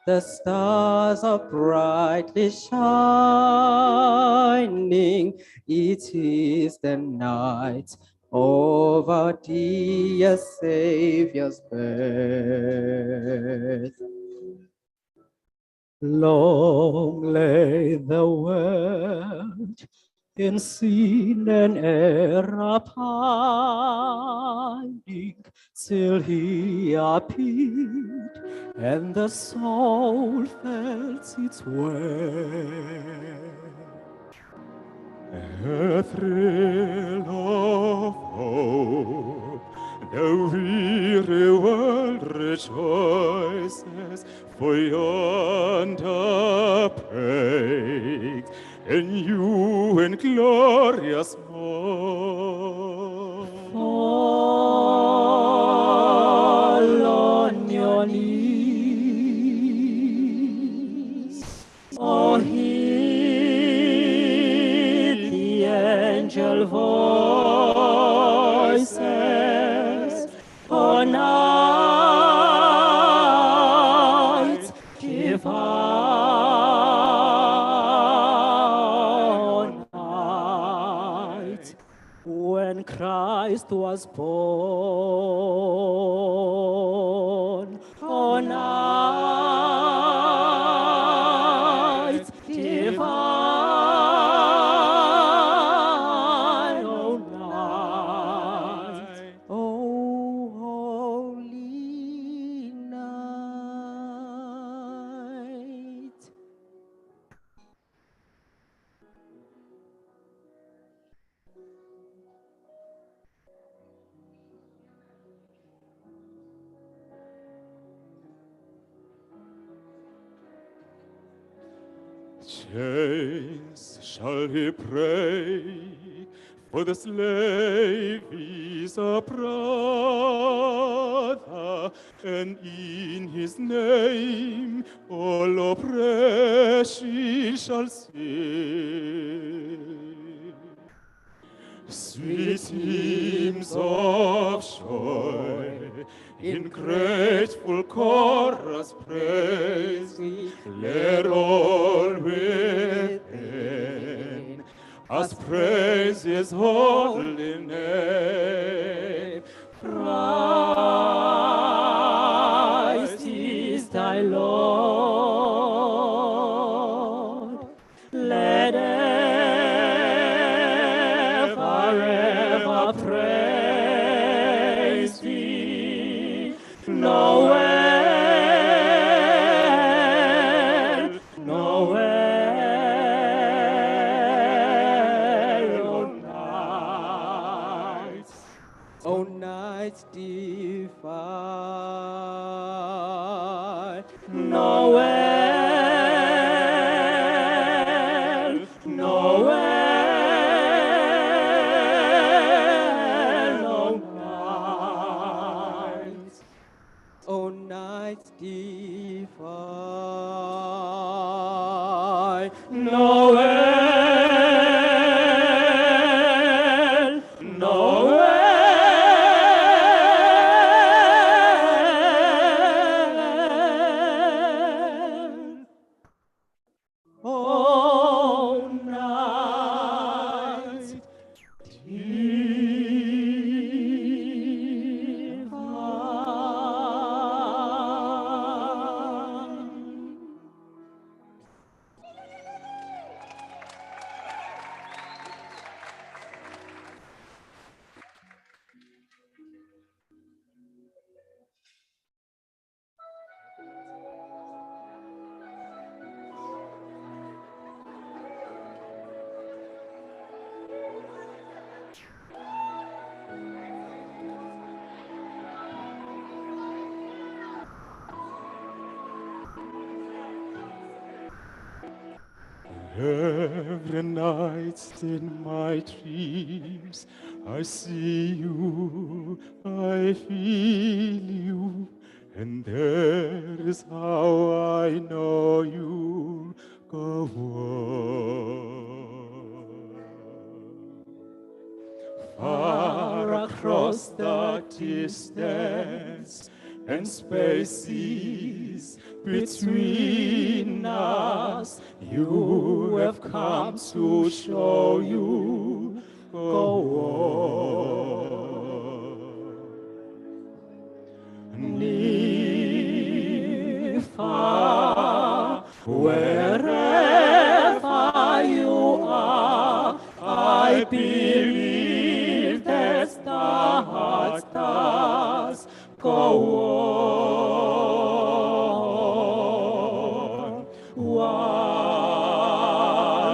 The stars are brightly shining. It is the night of our dear Savior's birth. Long lay the world in sin and error pining, till he appeared, and the soul felt its worth. A thrill of hope, the weary world rejoices, for yonder breaks a new and glorious morn. Fall on your knees, oh, heed the angel voices, for night divine, night when Christ was born. Oh, night divine, oh, night, oh, holy night. Chains shall he break, for the slave is a brother, and in his name all oppression shall cease. Sweet hymns of joy, in grateful chorus praise, let all within us praise his holy name. Christ is thy Lord. Let ever praise thee. Noel, Noel, O night divine. Noel, Noel, O night divine. Noel, Noel, oh night divine. Every night in my dreams, I see you, I feel you, and there is how I know you go on. Far across the distance, and spaces between us. You have come to show you go on. Near, far, wherever you are, I believe that the heart does go on.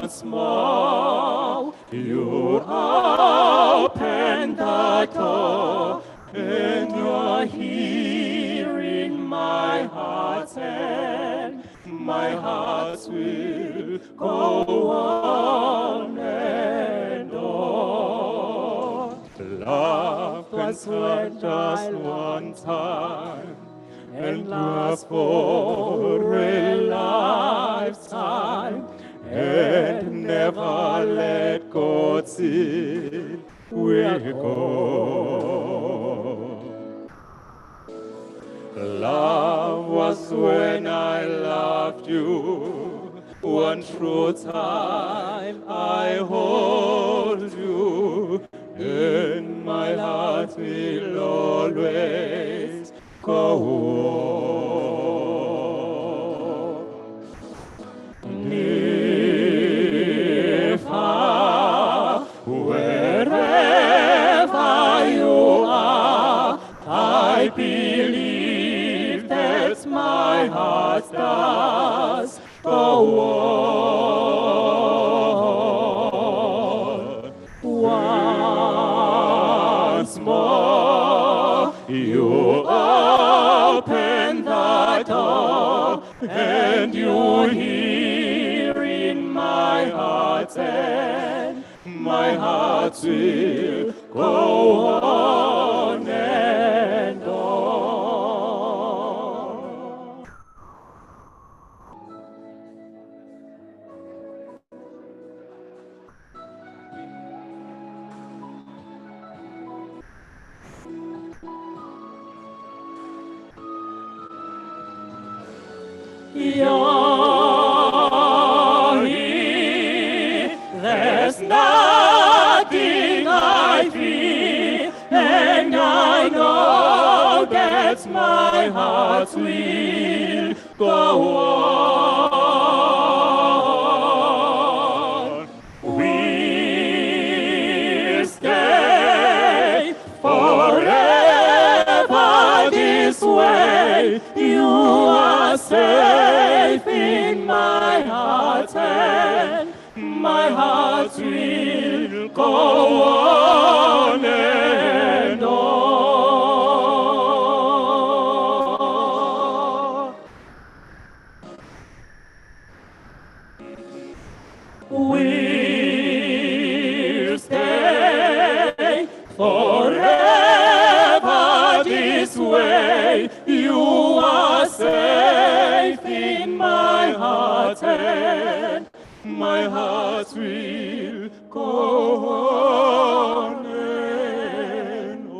Once more, you open the door, and you're hearing my heart, and my heart will go on and on. Love was when just one time, and last for a lifetime, and never let go till we're gone. Love was when I loved you, one true time I hold you, and my heart will always go on. Near, far, wherever you are, I believe that my heart does go on. Once more, you open the door, and you hear in my heart, and my heart will go on and on. You're here, there's nothing I fear, and I know that my heart will go on. We'll stay forever this way. You are safe in my heart, and my heart will go on and on. We'll stay forever this way. You are safe in my heart, and my heart will go on and on.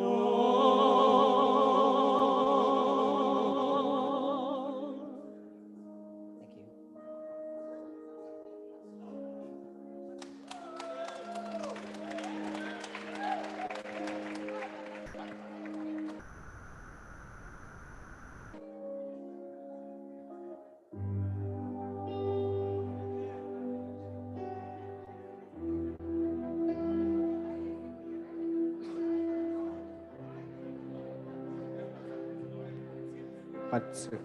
Thank you.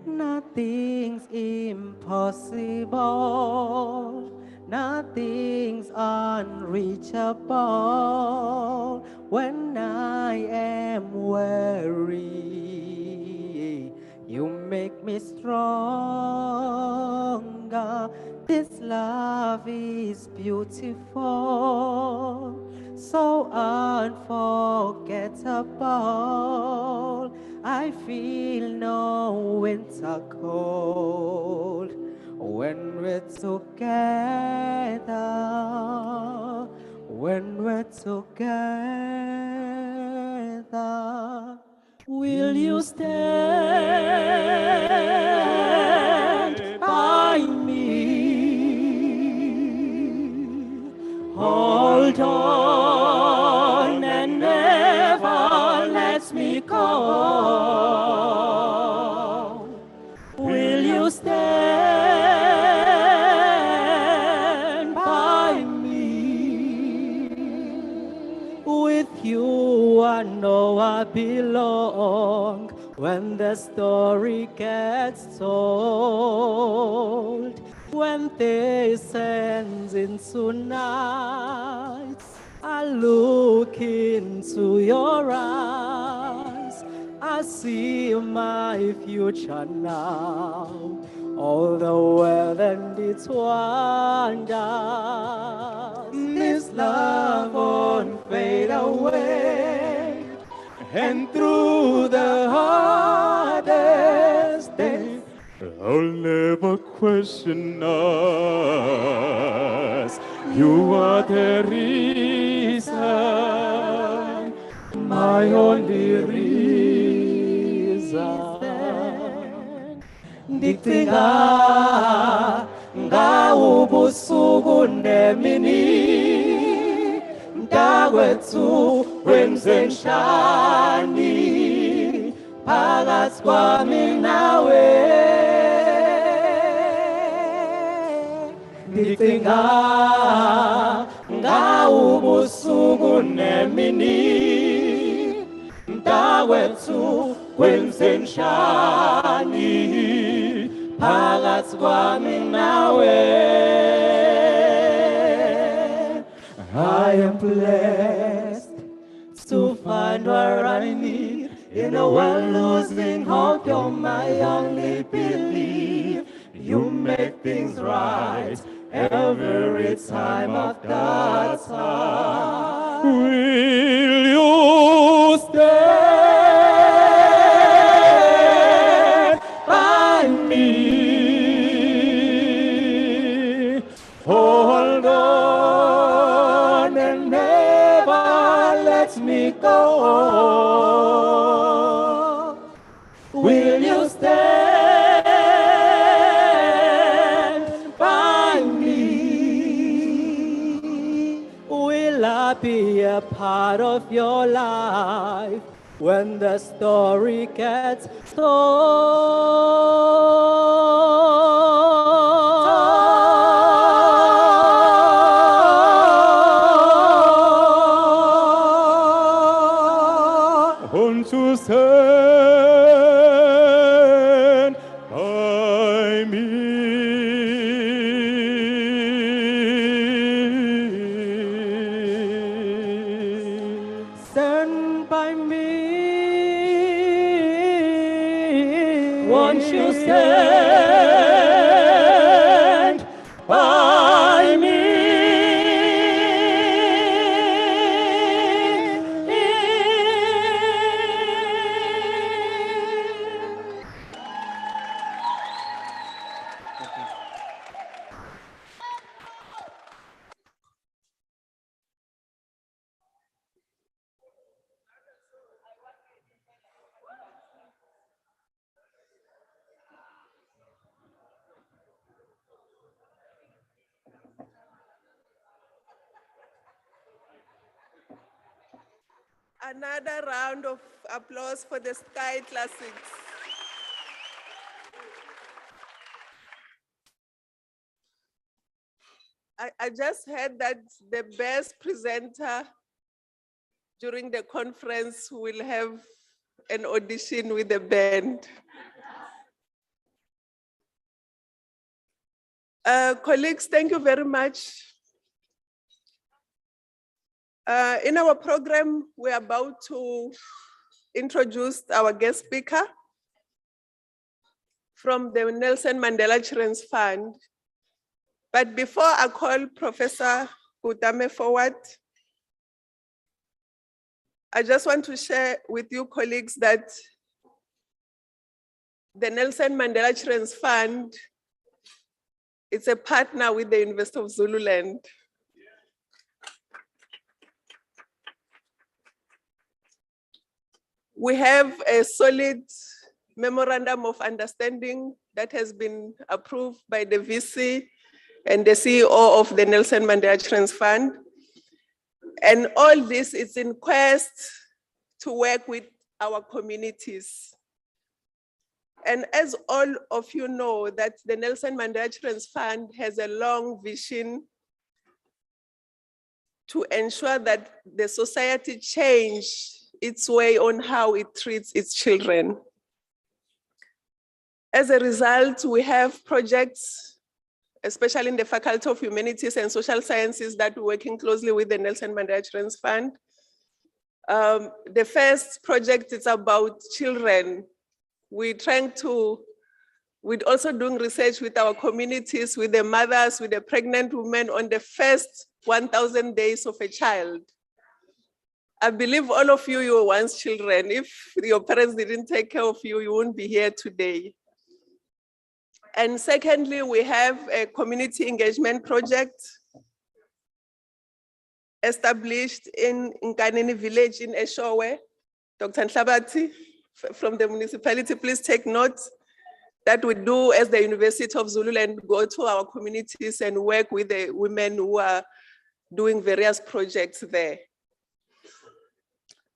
Nothing's impossible, nothing's unreachable when I am weary. You make me stronger. This love is beautiful, so unforgettable. I feel no winter cold when we're together, when we're together. Master, Will you stand by me? Hold on and never let me go. Will you stand by me? with you I know I belong when the story gets told. When day sends into nights, I look into your eyes. I see my future now, all the world and its wonders. This love won't fade away, and through the hardest days, I'll never question us. You are the reason, my only reason. ndicinga ngawubusuku nemini, mntakwethu wenzenjani phakathi kwami nawe. Ndicinga ngawubusuku nemini, mntakwethu wenzenjani phakathi kwami nawe. I am blessed to find what I need in a world losing hope. You're my only belief. You make things right every time after time. Will you stand by me? Hold on and never let me go. Will you stand by me? Will I be a part of your life when the story gets told? Won't you stand by me? Stand by me. Won't you stand by me? Another round of applause for the Sky Classics. I just heard that the best presenter during the conference will have an audition with the band. Colleagues, thank you very much. In our program, we're about to introduce our guest speaker from the Nelson Mandela Children's Fund. But before I call Professor Kutame forward, I just want to share with you colleagues that the Nelson Mandela Children's Fund is a partner with the University of Zululand. We have a solid memorandum of understanding that has been approved by the VC and the CEO of the Nelson Mandela Children's Fund. And all this is in quest to work with our communities. And as all of you know, that the Nelson Mandela Children's Fund has a long vision to ensure that the society change its way on how it treats its children. As a result, we have projects, especially in the Faculty of Humanities and Social Sciences, that we're working closely with the Nelson Mandela Children's Fund. The first project is about children. We're also doing research with our communities, with the mothers, with the pregnant women on the first 1,000 days of a child. I believe all of you were once children. If your parents didn't take care of you, you wouldn't be here today. And secondly, we have a community engagement project established in Nkanini village in Eshowe. Dr. Nhlabati from the municipality, please take note that we do as the University of Zululand, go to our communities and work with the women who are doing various projects there.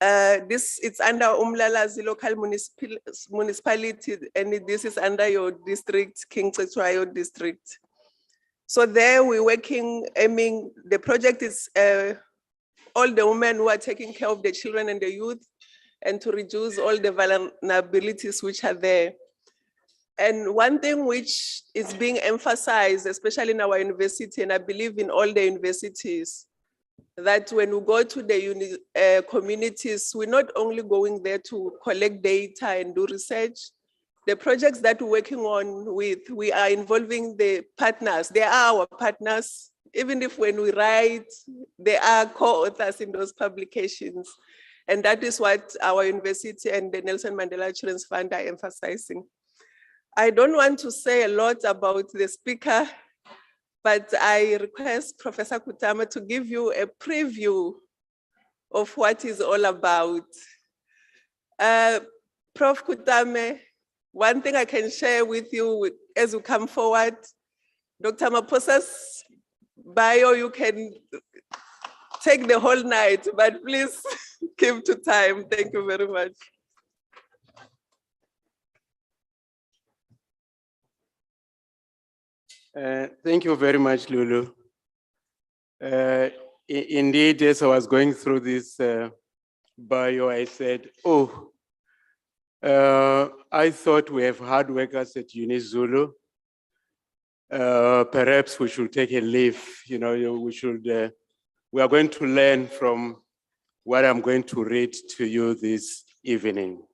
It's under Umlalazi local municipality, and this is under your district, King Cetshwayo district. So there we're working, aiming, the project is all the women who are taking care of the children and the youth, and to reduce all the vulnerabilities which are there. And one thing which is being emphasized, especially in our university, and I believe in all the universities, that when we go to the communities, we're not only going there to collect data and do research. The projects that we're working on with, we are involving the partners. They are our partners. Even if when we write, they are co-authors in those publications. And that is what our university and the Nelson Mandela Children's Fund are emphasizing. I don't want to say a lot about the speaker, but I request Professor Kutama to give you a preview of what it's all about. Prof. Kutame, one thing I can share with you as you come forward, Dr. Maposa's bio, you can take the whole night, but please keep to time. Thank you very much. Thank you very much, Lulu. Indeed, as I was going through this bio, I said, oh, I thought we have hard workers at UniZulu. Perhaps we should take a leave, we are going to learn from what I'm going to read to you this evening.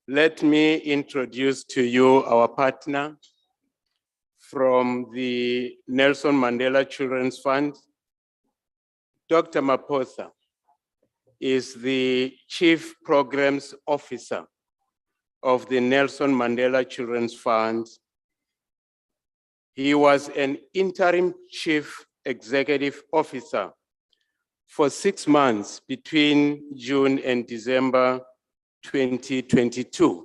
Let me introduce to you our partner from the Nelson Mandela Children's Fund. Dr. Maposa is the Chief Programs Officer of the Nelson Mandela Children's Fund. He was an interim Chief Executive Officer for 6 months between June and December 2022.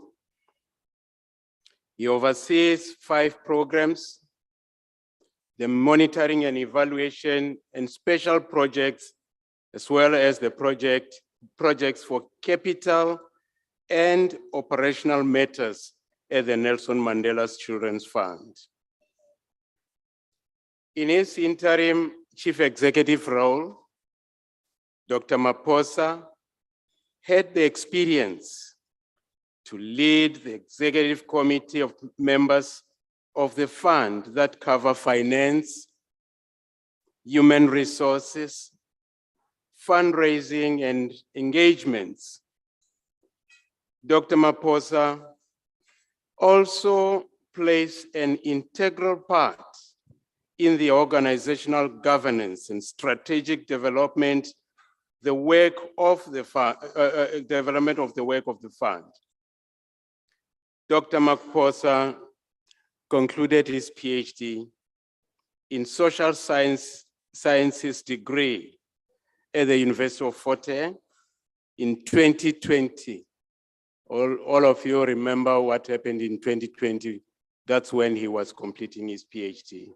He oversees 5 programs, the monitoring and evaluation and special projects, as well as the projects for capital and operational matters at the Nelson Mandela Children's Fund. In his interim chief executive role, Dr. Maposa had the experience to lead the executive committee of members of the fund that cover finance, human resources, fundraising, and engagements. Dr. Maposa also plays an integral part in the organizational governance and strategic development, the work of the fund, development of the work of the fund. Dr. Maposa concluded his PhD in social sciences degree at the University of Fort Hare in 2020. All of you remember what happened in 2020. That's when he was completing his PhD,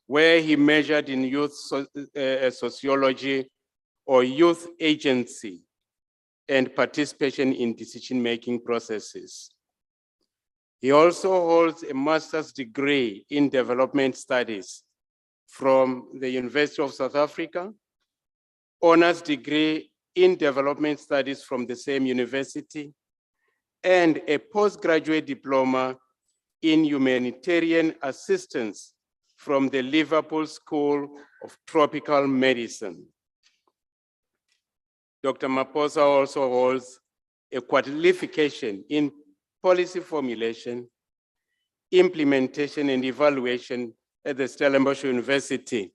where he measured in youth sociology or youth agency and participation in decision-making processes. He also holds a master's degree in development studies from the University of South Africa, honors degree in development studies from the same university, and a postgraduate diploma in humanitarian assistance from the Liverpool School of Tropical Medicine. Dr. Maphosa also holds a qualification in policy formulation, implementation and evaluation at the Stellenbosch University,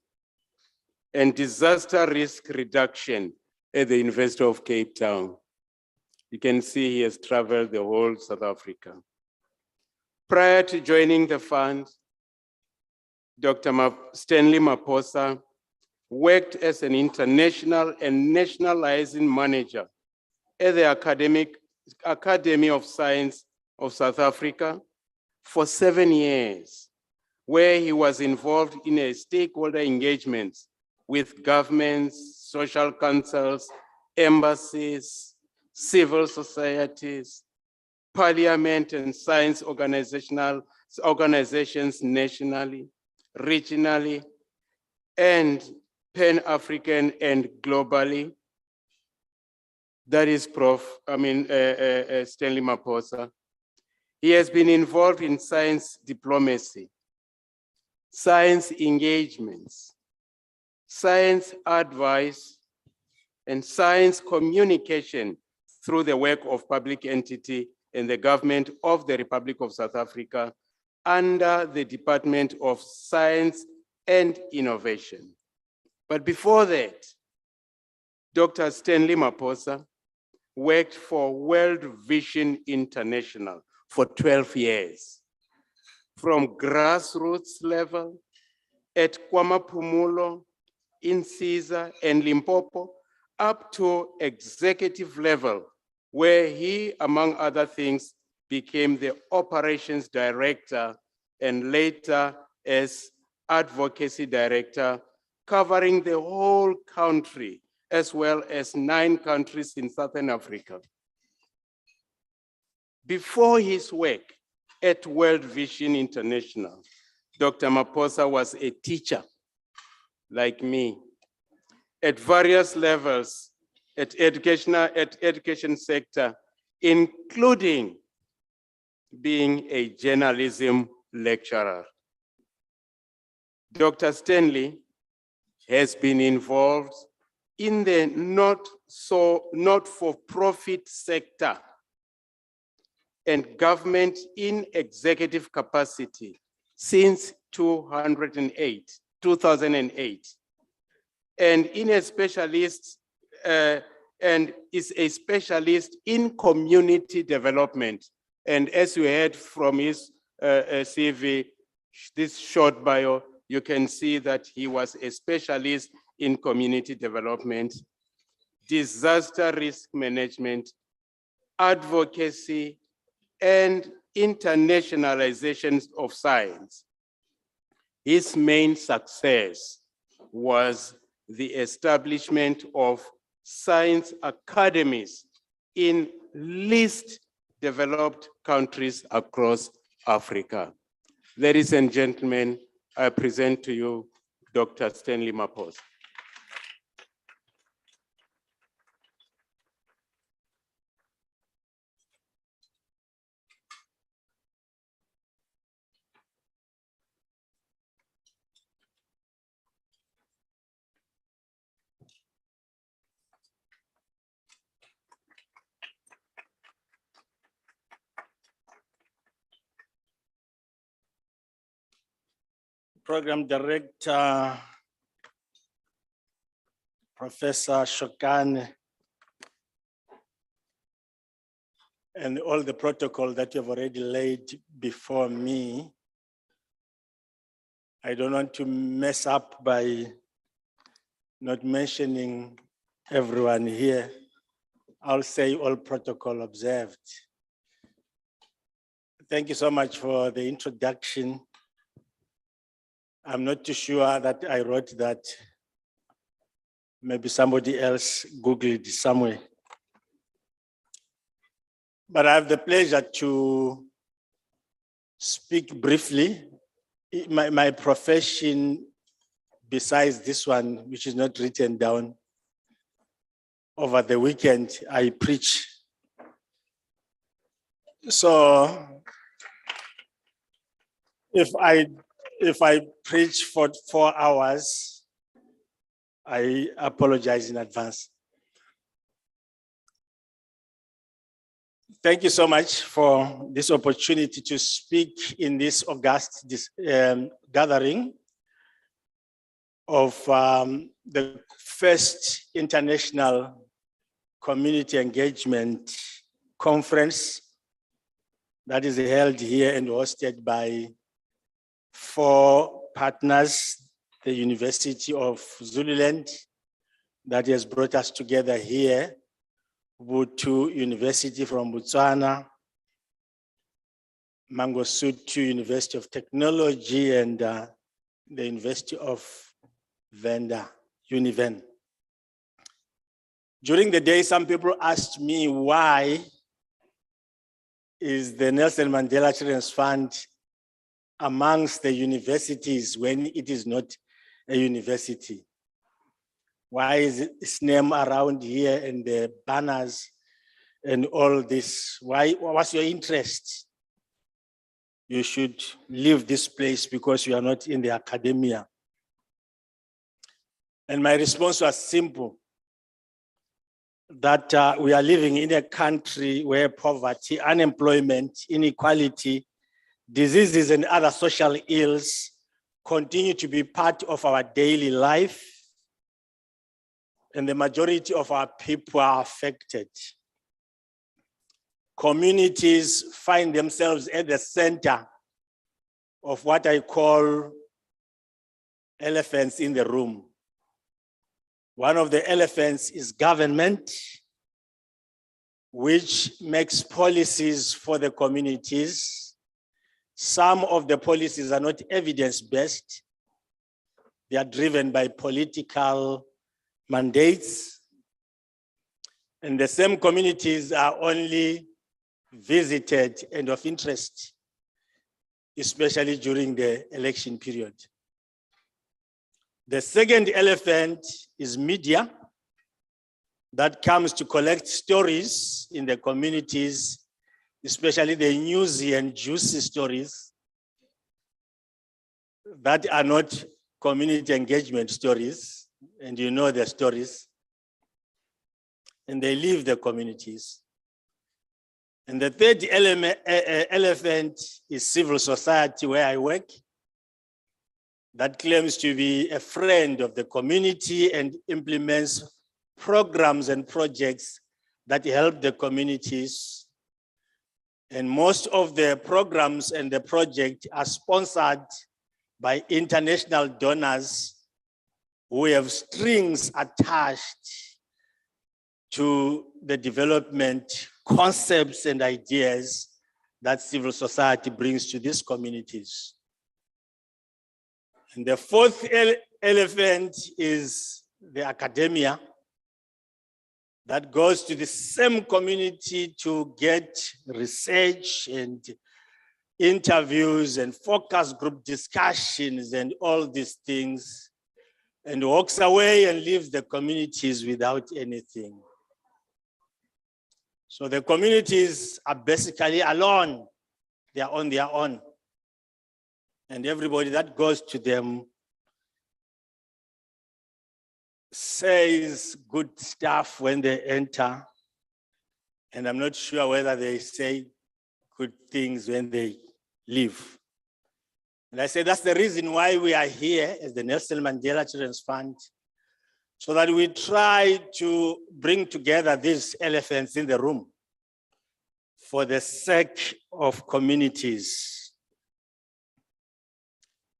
and disaster risk reduction at the University of Cape Town. You can see he has traveled the whole South Africa. Prior to joining the fund, Dr. Stanley Maphosa worked as an international and nationalizing manager at the Academy of Science of South Africa for 7 years, where he was involved in a stakeholder engagements with governments, social councils, embassies, civil societies, parliament and science organizations nationally, regionally, and Pan-African and globally. That is Stanley Maphosa. He has been involved in science diplomacy, science engagements, science advice, and science communication through the work of public entity and the government of the Republic of South Africa under the Department of Science and Innovation. But before that, Dr. Stanley Maphosa worked for World Vision International for 12 years, from grassroots level at KwaMaphumulo, in Caesar and Limpopo, up to executive level, where he, among other things, became the operations director and later as advocacy director, covering the whole country, as well as 9 countries in Southern Africa. Before his work at World Vision International, Dr. Maphosa was a teacher, like me, at various levels at education sector, including being a journalism lecturer. Dr. Stanley has been involved in the not-for-profit sector and government in executive capacity since 2008, and is a specialist in community development. And as you heard from his CV, this short bio, you can see that he was a specialist in community development, disaster risk management, advocacy, and internationalization of science. His main success was the establishment of science academies in least developed countries across Africa. Ladies and gentlemen, I present to you Dr. Stanley Maphosa. Program Director, Professor Shokane, and all the protocol that you have already laid before me. I don't want to mess up by not mentioning everyone here. I'll say all protocol observed. Thank you so much for the introduction. I'm not too sure that I wrote that. Maybe somebody else Googled somewhere. But I have the pleasure to speak briefly. My profession, besides this one, which is not written down, over the weekend, I preach. So if I preach for 4 hours, I apologize in advance. Thank you so much for this opportunity to speak in this August gathering of the first International Community Engagement Conference that is held here and hosted by 4 partners, the University of Zululand that has brought us together here, Butu University from Botswana, Mangosuthu University of Technology, and the University of Venda, Univen. During the day, some people asked me why is the Nelson Mandela Children's Fund amongst the universities when it is not a university? Why is its name around here and the banners and all this? What's your interest? You should leave this place because you are not in the academia. And my response was simple, that we are living in a country where poverty, unemployment, inequality, diseases, and other social ills continue to be part of our daily life, and the majority of our people are affected. Communities find themselves at the center of what I call elephants in the room. One of the elephants is government, which makes policies for the communities. Some of the policies are not evidence-based. They are driven by political mandates. And the same communities are only visited and of interest, especially during the election period. The second elephant is media that comes to collect stories in the communities, especially the newsy and juicy stories that are not community engagement stories, and you know the stories, and they leave the communities. And the third elephant is civil society, where I work, that claims to be a friend of the community and implements programs and projects that help the communities. And most of the programs and the project are sponsored by international donors who have strings attached to the development concepts and ideas that civil society brings to these communities. And the fourth elephant is the academia that goes to the same community to get research and interviews and focus group discussions and all these things, and walks away and leaves the communities without anything. So the communities are basically alone. They are on their own. And everybody that goes to them says good stuff when they enter. And I'm not sure whether they say good things when they leave. And I say that's the reason why we are here as the Nelson Mandela Children's Fund, so that we try to bring together these elephants in the room for the sake of communities.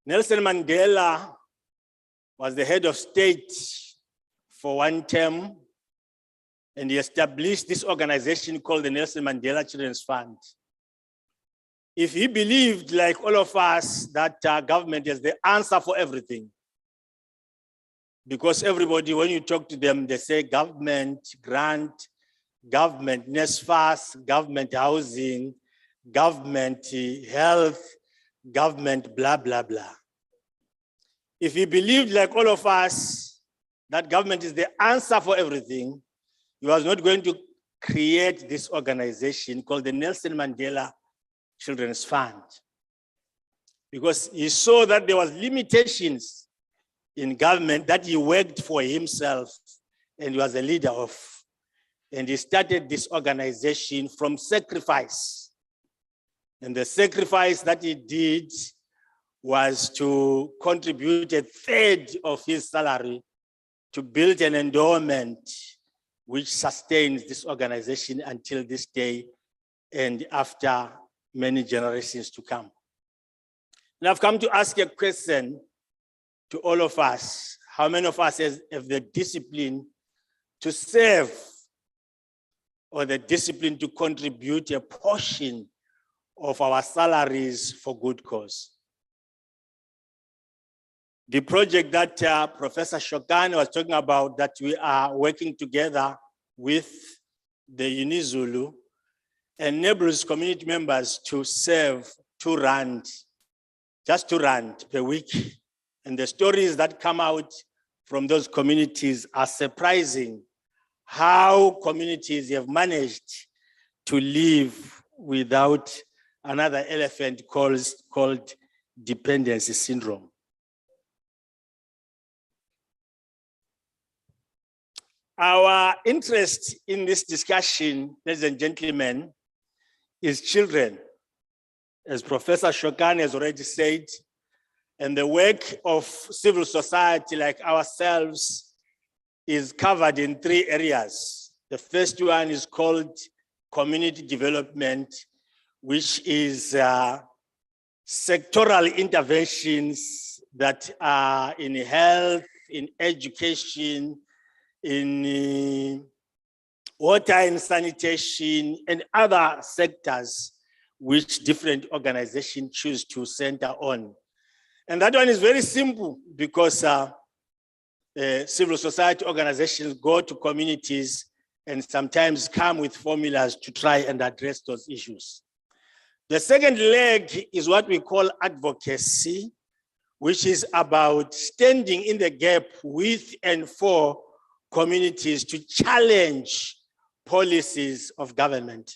Nelson Mandela was the head of state for one term and he established this organization called the Nelson Mandela Children's Fund. If he believed, like all of us, that government is the answer for everything, because everybody, when you talk to them, they say government grant, government NSFAS, government housing, government health, government blah, blah, blah. If he believed, like all of us, that government is the answer for everything, he was not going to create this organization called the Nelson Mandela Children's Fund, because he saw that there was limitations in government that he worked for himself and he was a leader of. And he started this organization from sacrifice. And the sacrifice that he did was to contribute a third of his salary to build an endowment which sustains this organization until this day and after many generations to come. And I've come to ask a question to all of us. How many of us have the discipline to serve or the discipline to contribute a portion of our salaries for good cause? The project that Professor Shokane was talking about, that we are working together with the UniZulu, enables community members to serve R2, just R2 per week. And the stories that come out from those communities are surprising. How communities have managed to live without another elephant called dependency syndrome. Our interest in this discussion, ladies and gentlemen, is children. As Professor Shokane has already said, and the work of civil society like ourselves is covered in 3 areas. The first one is called community development, which is sectoral interventions that are in health, in education, in water and sanitation, and other sectors which different organizations choose to center on. And that one is very simple, because civil society organizations go to communities and sometimes come with formulas to try and address those issues. The second leg is what we call advocacy, which is about standing in the gap with and for communities to challenge policies of government.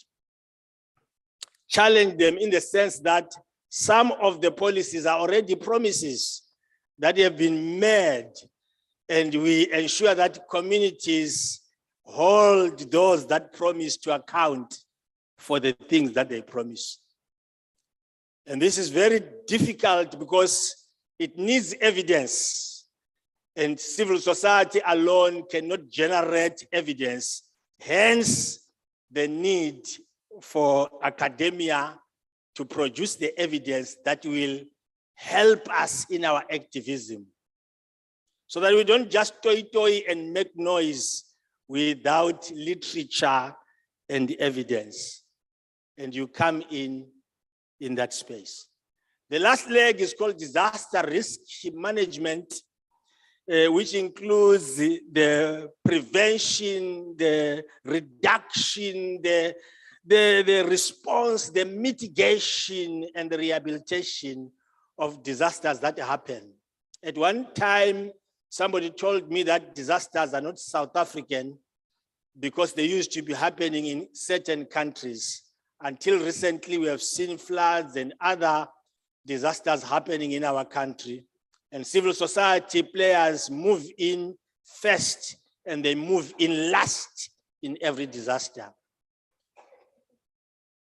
Challenge them in the sense that some of the policies are already promises that have been made, and we ensure that communities hold those that promise to account for the things that they promise. And this is very difficult because it needs evidence, and civil society alone cannot generate evidence. Hence, the need for academia to produce the evidence that will help us in our activism, so that we don't just toy and make noise without literature and evidence. And you come in that space. The last leg is called disaster risk management, which includes the prevention, the reduction, the response, the mitigation, and the rehabilitation of disasters that happen. At one time, somebody told me that disasters are not South African because they used to be happening in certain countries. Until recently, we have seen floods and other disasters happening in our country. And civil society players move in first and they move in last in every disaster.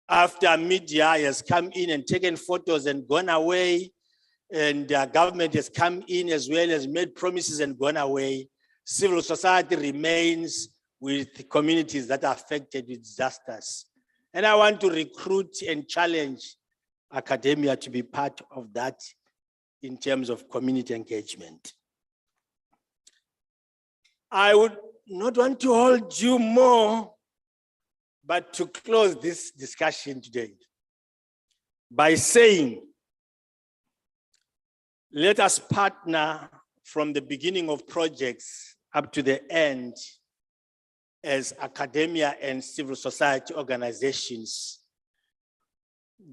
After media has come in and taken photos and gone away, and government has come in as well as made promises and gone away, civil society remains with communities that are affected with disasters. And I want to recruit and challenge academia to be part of that in terms of community engagement. I would not want to hold you more, but to close this discussion today by saying, let us partner from the beginning of projects up to the end as academia and civil society organizations.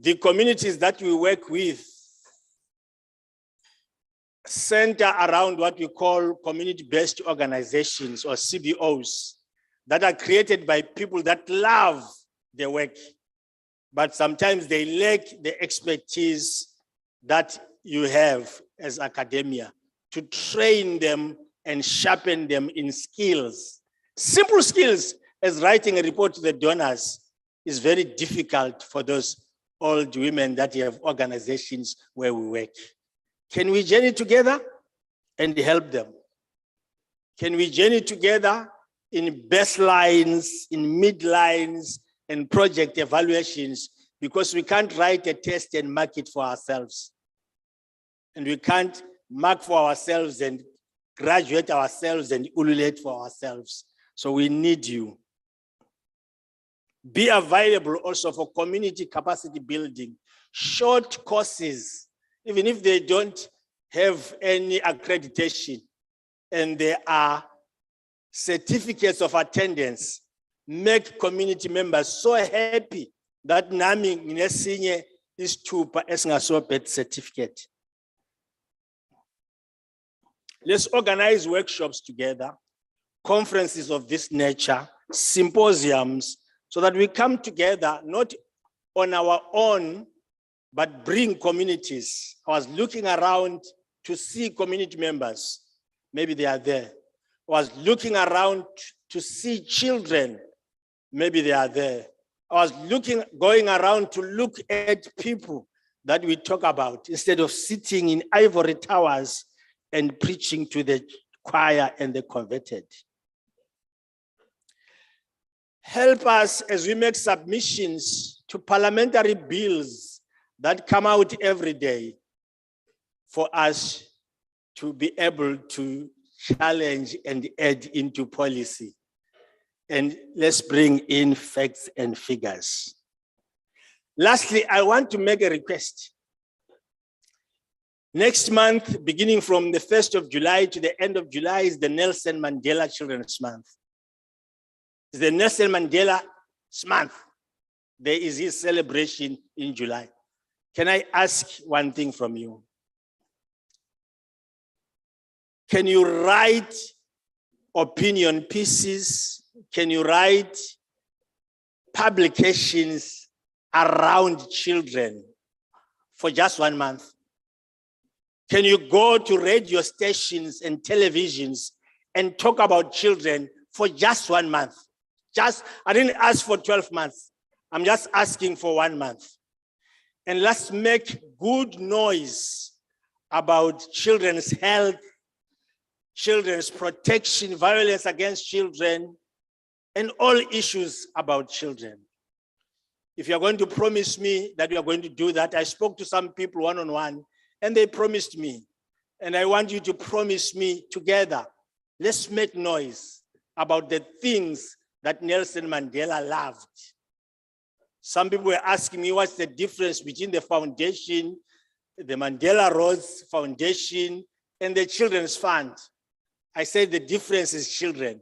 The communities that we work with center around what we call community-based organizations, or CBOs, that are created by people that love their work, but sometimes they lack the expertise that you have as academia to train them and sharpen them in skills. Simple skills as writing a report to the donors is very difficult for those old women that have organizations where we work. Can we journey together and help them? Can we journey together in baselines, in midlines, and project evaluations? Because we can't write a test and mark it for ourselves. And we can't mark for ourselves and graduate ourselves and ululate for ourselves. So we need you. Be available also for community capacity building, short courses, even if they don't have any accreditation and there are certificates of attendance, make community members so happy that nami nginesinye isithupha esingasobhet certificate. Let's organize workshops together, conferences of this nature, symposiums, so that we come together, not on our own, but bring communities. I was looking around to see community members. Maybe they are there. I was looking around to see children. Maybe they are there. I was going around to look at people that we talk about instead of sitting in ivory towers and preaching to the choir and the converted. Help us as we make submissions to parliamentary bills that come out every day for us to be able to challenge and add into policy. And let's bring in facts and figures. Lastly, I want to make a request. Next month, beginning from the 1st of July to the end of July, is the Nelson Mandela Children's Month. It's the Nelson Mandela Month. There is his celebration in July. Can I ask one thing from you? Can you write opinion pieces? Can you write publications around children for just 1 month? Can you go to radio stations and televisions and talk about children for just 1 month? I didn't ask for 12 months. I'm just asking for 1 month. And let's make good noise about children's health, children's protection, violence against children, and all issues about children. If you're going to promise me that you are going to do that, I spoke to some people one-on-one, and they promised me. And I want you to promise me together. Let's make noise about the things that Nelson Mandela loved. Some people were asking me what's the difference between the foundation, the Mandela Rose Foundation, and the Children's Fund. I said the difference is children.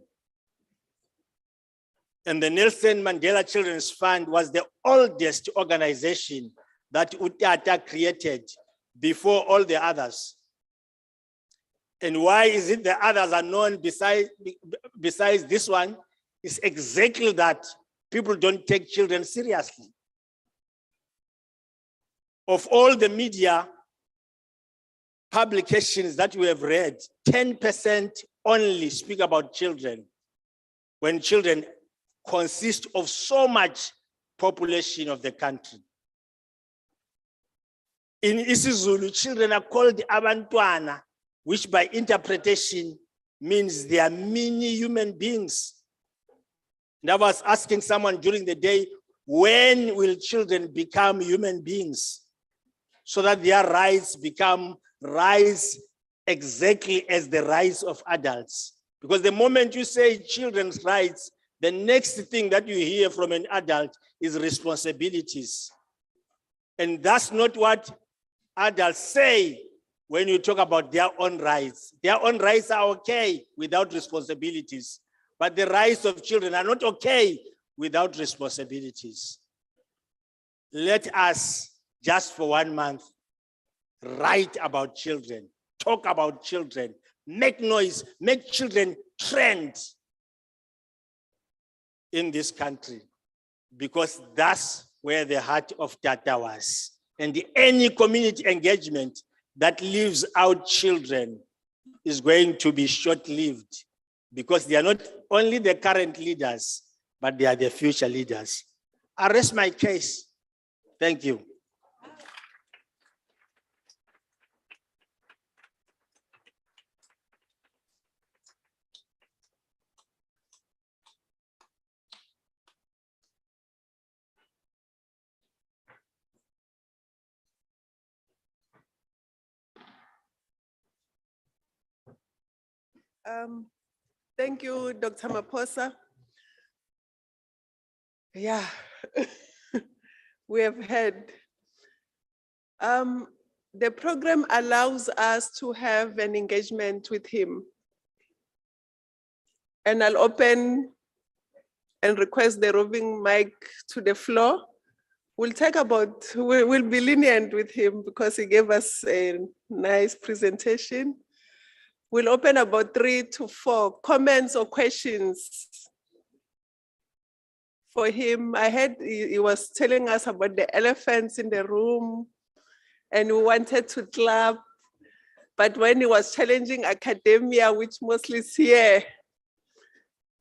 And the Nelson Mandela Children's Fund was the oldest organization that Utata created before all the others. And why is it the others are known besides this one? It's exactly that people don't take children seriously. Of all the media publications that we have read, 10% only speak about children, when children consist of so much population of the country. In isiZulu, children are called abantwana, which by interpretation means they are mini human beings. And I was asking someone during the day, when will children become human beings so that their rights become rights exactly as the rights of adults? Because the moment you say children's rights, the next thing that you hear from an adult is responsibilities. And that's not what adults say when you talk about their own rights. Their own rights are okay without responsibilities, but the rights of children are not okay without responsibilities. Let us, just for 1 month, write about children, talk about children, make noise, make children trend in this country, because that's where the heart of Tata was. And any community engagement that leaves out children is going to be short-lived, because they are not only the current leaders, but they are the future leaders. I rest my case. Thank you. Thank you, Dr. Maposa. Yeah, we have heard. The program allows us to have an engagement with him. And I'll open and request the roving mic to the floor. We'll be lenient with him because he gave us a nice presentation. We'll open about 3 to 4 comments or questions for him. I heard he was telling us about the elephants in the room and we wanted to clap. But when he was challenging academia, which mostly is here,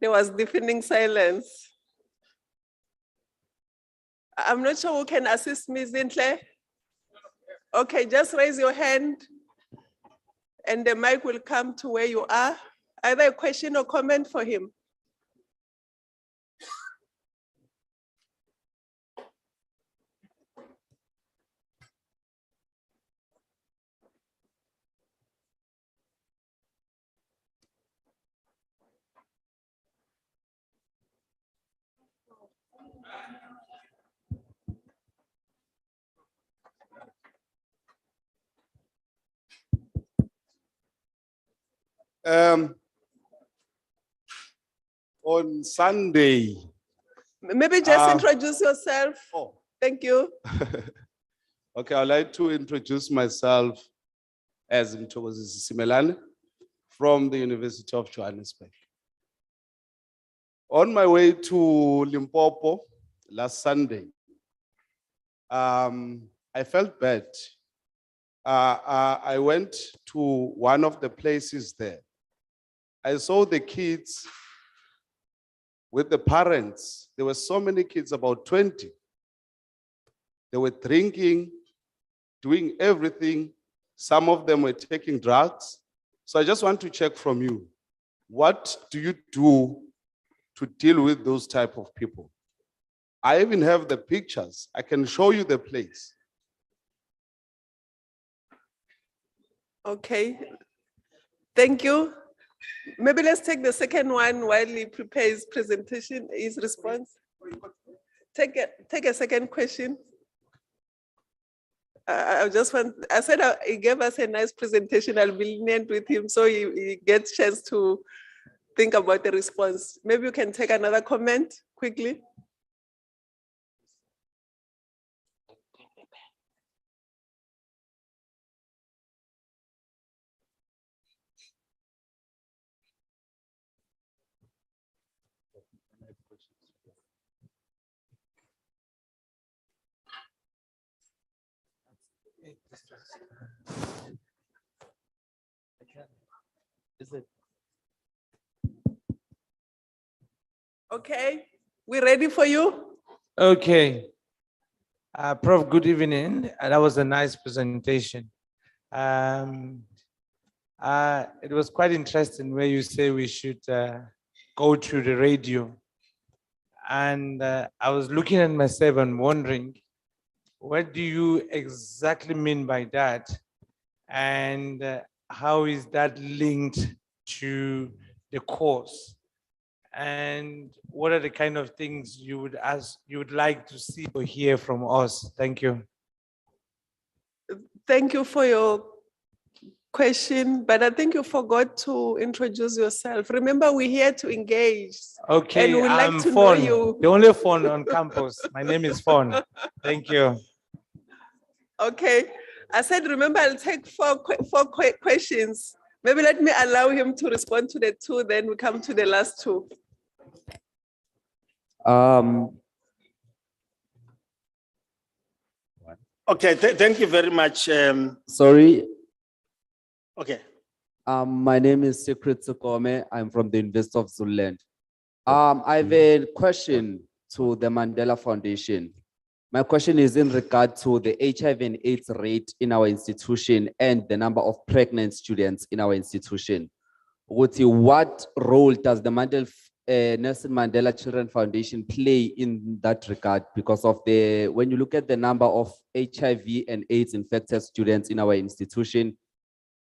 there was deafening silence. I'm not sure who can assist me, Zintle. Okay, just raise your hand and the mic will come to where you are. Either a question or comment for him. On Sunday. Maybe just introduce yourself. Oh. Thank you. Okay, I'd like to introduce myself as Mthokozi Simelane from the University of Johannesburg. On my way to Limpopo last Sunday, I felt bad. I went to one of the places there. I saw the kids with the parents. There were so many kids, about 20. They were drinking, doing everything. Some of them were taking drugs. So I just want to check from you, what do you do to deal with those type of people? I even have the pictures. I can show you the place. Okay, thank you. Maybe let's take the second one while he prepares presentation, his response. Take a second question. I said he gave us a nice presentation. I'll be lenient with him so he gets a chance to think about the response. Maybe you can take another comment quickly. Okay, we ready for you? Okay. Prof, good evening. That was a nice presentation. It was quite interesting where you say we should go to the radio. And I was looking at myself and wondering, what do you exactly mean by that? And how is that linked to the course? And what are the kind of things you would like to see or hear from us? Thank you. Thank you for your question, but I think you forgot to introduce yourself. Remember, we're here to engage. Okay, And we'd like I'm to know Fawn, you. the only Fawn on campus. My name is Fawn. Thank you. Okay, I said, remember, I'll take four questions. Maybe let me allow him to respond to the two, then we come to the last two. Okay, thank you very much. Sorry, Okay, my name is Secret Sukome. I'm from the University of Zululand. I have a question to the Mandela Foundation. My question is in regard to the HIV and AIDS rate in our institution and the number of pregnant students in our institution. What role does the Nelson Mandela Children Foundation play in that regard? Because of when you look at the number of HIV and AIDS infected students in our institution,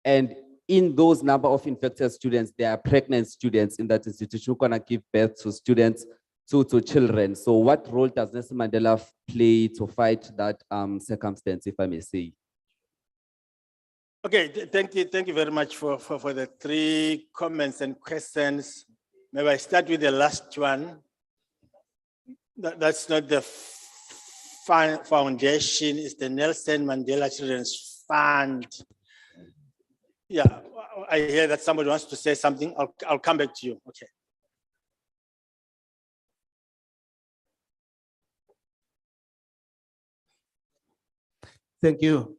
and in those number of infected students, there are pregnant students in that institution who are gonna give birth to students, to children. So what role does Nelson Mandela play to fight that circumstance, if I may say? okay, thank you very much for the three comments and questions. Maybe I start with the last one. That's not the foundation, it's the Nelson Mandela Children's Fund. Yeah, I hear that somebody wants to say something. I'll come back to you. Okay. Thank you.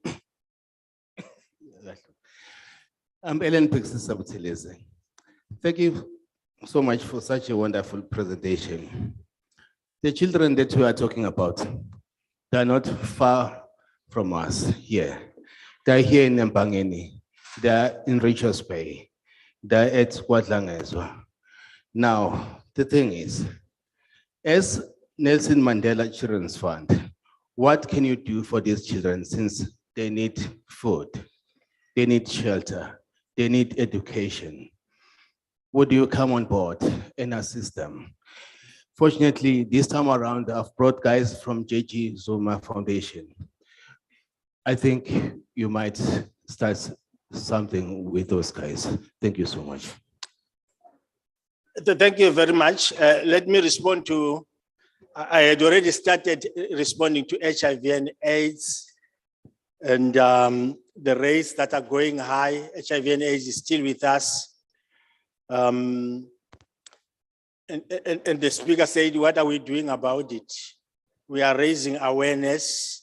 I'm Ellen Pixis. Thank you so much for such a wonderful presentation. The children that we are talking about, they are not far from us here. They are here in Mpangeni. They are in Richards Bay. They are at Kwadlangezo. Now, the thing is, as Nelson Mandela Children's Fund, what can you do for these children since they need food, they need shelter, they need education? Would you come on board and assist them? Fortunately, this time around, I've brought guys from JG Zuma Foundation. I think you might start something with those guys. Thank you so much. Thank you very much. Let me respond to, I had already started responding to HIV and AIDS and the rates that are going high. HIV and AIDS is still with us. And the speaker said, what are we doing about it? We are raising awareness,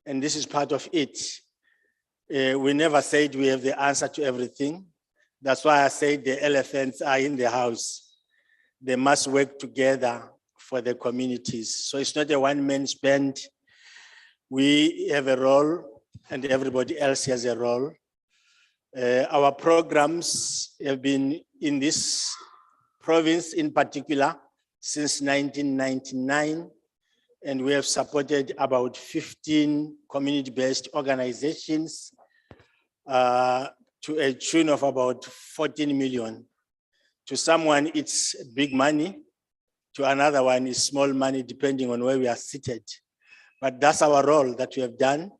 and this is part of it. We never said we have the answer to everything. That's why I said the elephants are in the house. They must work together for the communities. So it's not a one-man band. We have a role and everybody else has a role. Our programs have been in this province in particular since 1999, and we have supported about 15 community-based organizations to a tune of about 14 million. To someone, it's big money. To another one is small money, depending on where we are seated. But that's our role that we have done.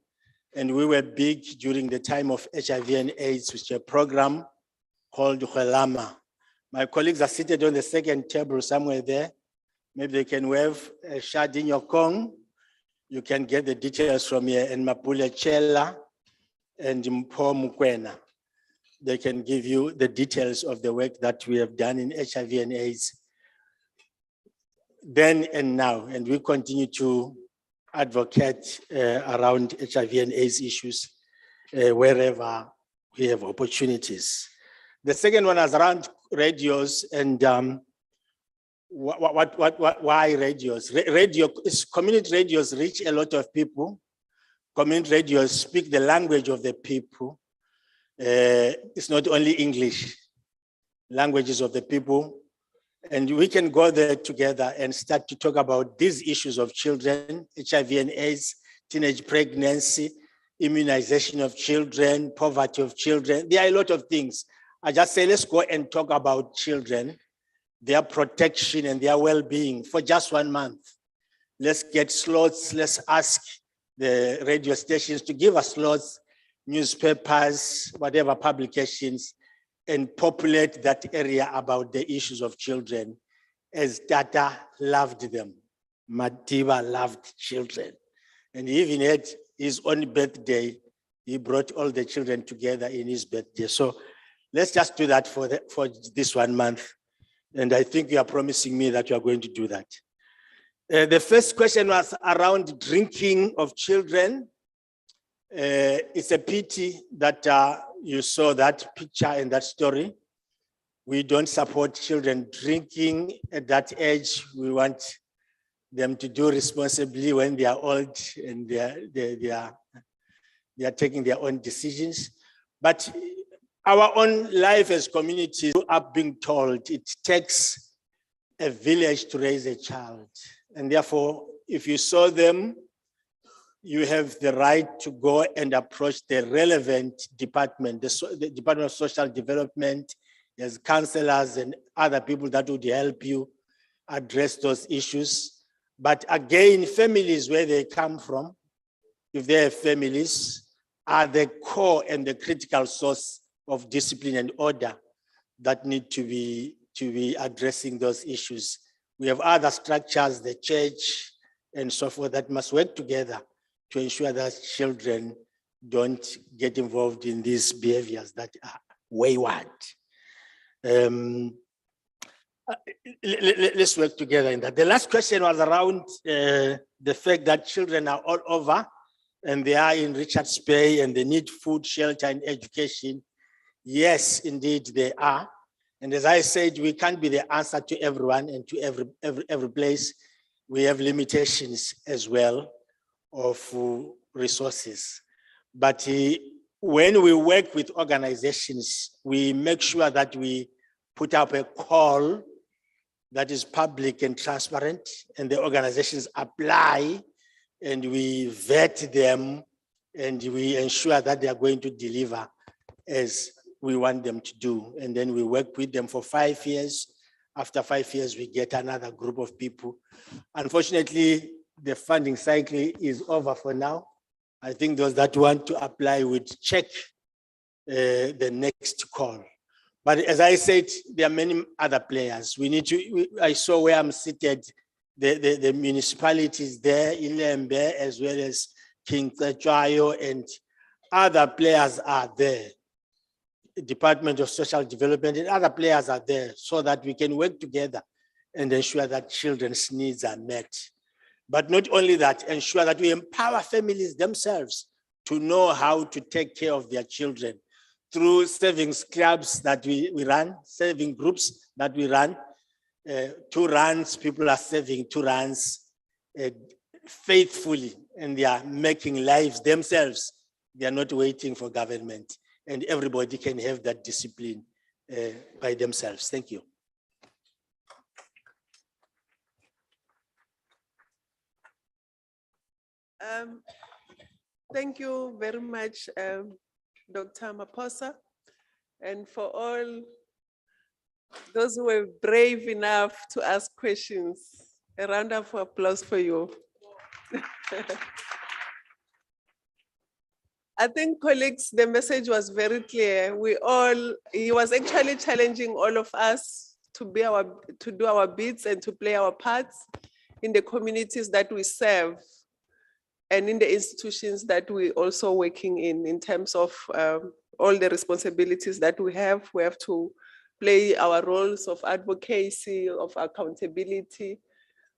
And we were big during the time of HIV and AIDS, which is a program called Gala. My colleagues are seated on the second table somewhere there. Maybe they can wave a shot in your Kong. You can get the details from here. And Mapule Chela and Mpo Mukwena. They can give you the details of the work that we have done in HIV and AIDS then and now, and we continue to advocate around HIV and AIDS issues wherever we have opportunities. The second one is around radios and why radios? Community radios reach a lot of people. Community radios speak the language of the people. It's not only English, languages of the people. And we can go there together and start to talk about these issues of children, HIV and AIDS, teenage pregnancy, immunization of children, poverty of children. There are a lot of things. I just say, let's go and talk about children, their protection and their well-being for just 1 month. Let's get slots. Let's ask the radio stations to give us slots, newspapers, whatever publications, and populate that area about the issues of children as Tata loved them. Madiba loved children. And he even had his own birthday. He brought all the children together in his birthday. So let's just do that for this 1 month. And I think you are promising me that you are going to do that. The first question was around drinking of children. It's a pity that you saw that picture and that story. We don't support children drinking at that age. We want them to do responsibly when they are old and they are taking their own decisions. But our own life as communities are being told it takes a village to raise a child. And therefore, if you saw them, you have the right to go and approach the relevant department, the Department of Social Development, as counselors and other people that would help you address those issues. But again, families where they come from, if they have families, are the core and the critical source of discipline and order that need to be addressing those issues. We have other structures, the church and so forth, that must work together to ensure that children don't get involved in these behaviors that are wayward. Let's work together in that. The last question was around the fact that children are all over and they are in Richards Bay and they need food, shelter, and education. Yes, indeed they are. And as I said, we can't be the answer to everyone and to every place. We have limitations as well of resources. But when we work with organizations, we make sure that we put up a call that is public and transparent, and the organizations apply, and we vet them, and we ensure that they are going to deliver as we want them to do. And then we work with them for 5 years. After 5 years, we get another group of people. Unfortunately, the funding cycle is over for now. I think those that want to apply would check the next call. But as I said, there are many other players. We need to, I saw where I'm seated, the municipalities there, Ilembe, as well as King Tsechuayo, and other players are there. Department of Social Development and other players are there so that we can work together and ensure that children's needs are met. But not only that, ensure that we empower families themselves to know how to take care of their children through savings clubs that we run, saving groups that we run. 2 runs, people are saving 2 runs faithfully, and they are making lives themselves. They are not waiting for government, and everybody can have that discipline by themselves. Thank you. Thank you very much, Dr. Maposa, and for all those who were brave enough to ask questions. A round of applause for you. I think, colleagues, the message was very clear. He was actually challenging all of us to do our bits and to play our parts in the communities that we serve and in the institutions that we also working in terms of all the responsibilities that we have. We have to play our roles of advocacy, of accountability,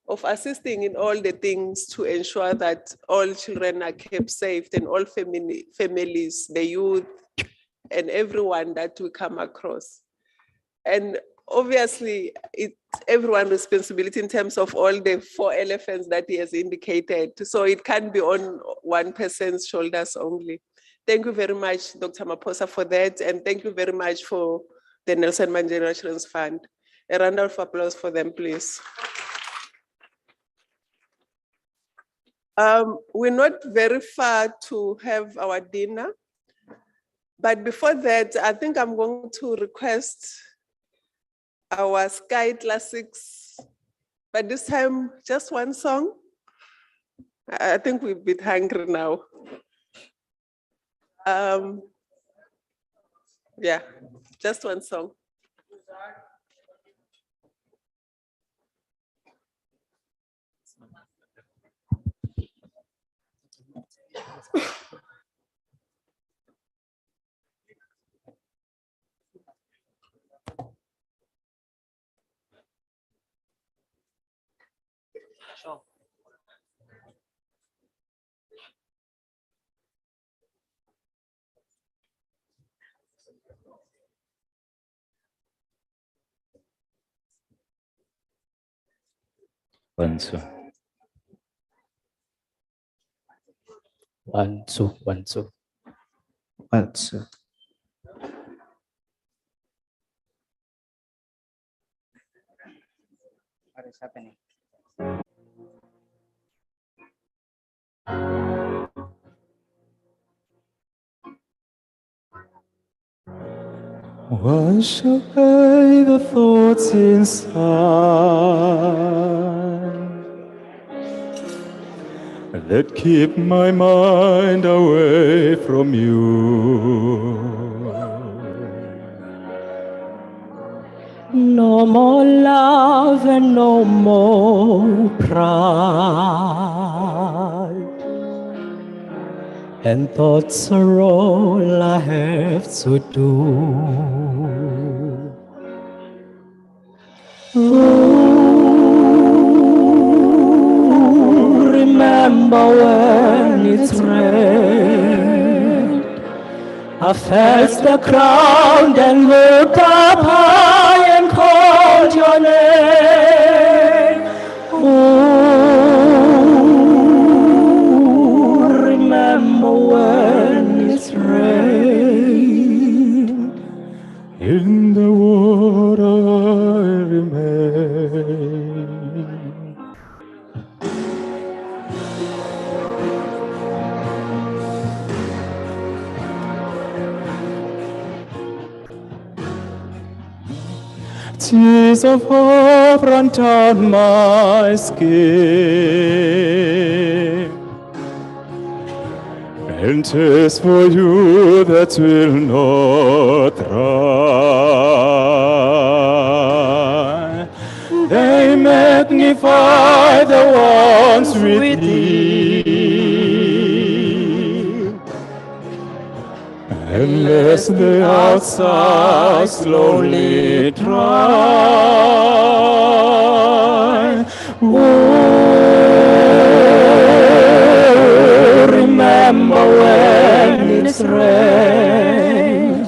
of assisting in all the things to ensure that all children are kept safe, and all families, the youth, and everyone that we come across. And obviously, it's everyone's responsibility in terms of all the 4 elephants that he has indicated. So it can't be on one person's shoulders only. Thank you very much, Dr. Maposa, for that. And thank you very much for the Nelson Mandela Children's Fund. A round of applause for them, please. We're not very far to have our dinner. But before that, I think I'm going to request our Sky Classics, but this time just one song. I think we're a bit hungry now. Yeah, just one song. One, two. One, two, one, two. One, two. What is happening? Wash away the thoughts inside that keep my mind away from you. No more love and no more pride. And thoughts are all I have to do. Ooh, remember when it's rain, I felt the ground and looked up high and called your name. Ooh, remember when it's rain, in the water I remain. Tears of hope run down my skin, and tears for you that will not dry. They magnify the ones within, unless the outside slowly dry. Oh, remember when it's rain,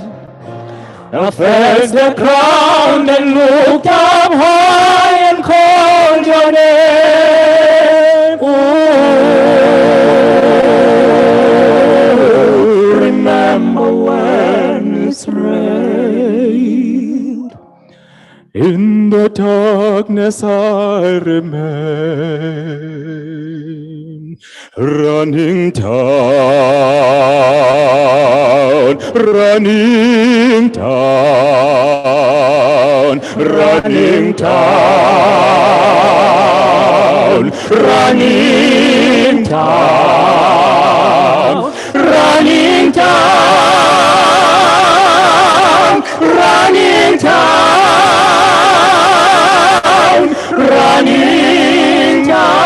I felt the ground and looked up high and called your name. Oh, remember when it's rain. In the darkness I remain, running down, running down, running down, running down, running down, running down, running down.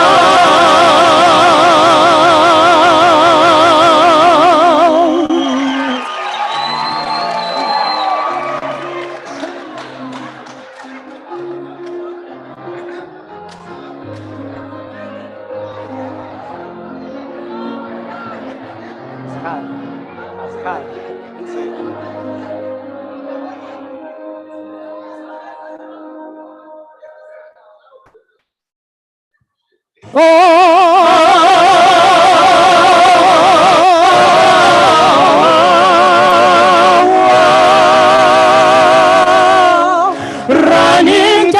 Running down,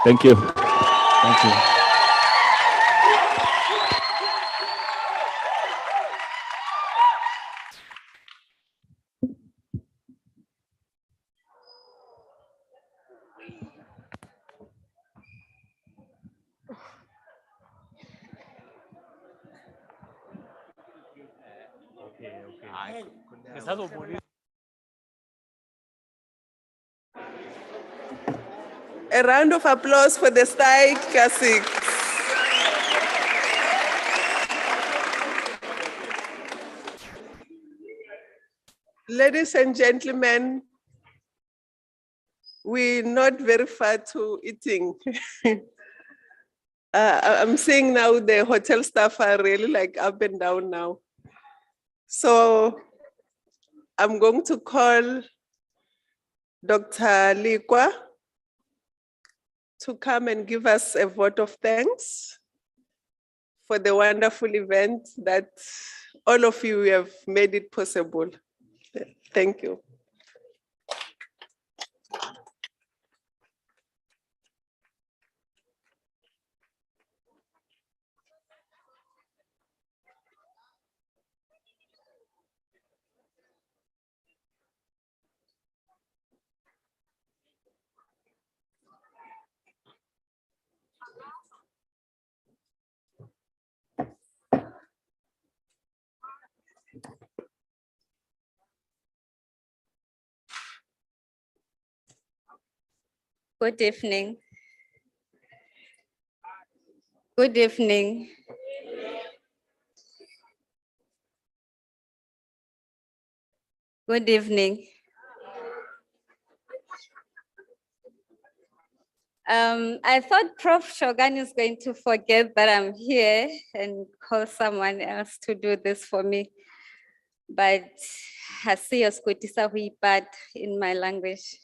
Thank you. Thank you. A round of applause for the Stay Classics. Ladies and gentlemen, we're not very far to eating. I'm seeing now the hotel staff are really like up and down now. So I'm going to call Dr. Likwa to come and give us a vote of thanks for the wonderful event that all of you have made it possible. Thank you. Good evening. Good evening. Good evening. I thought Prof. Shogun is going to forget that I'm here and call someone else to do this for me. But hasiyo skutisa huipat in my language.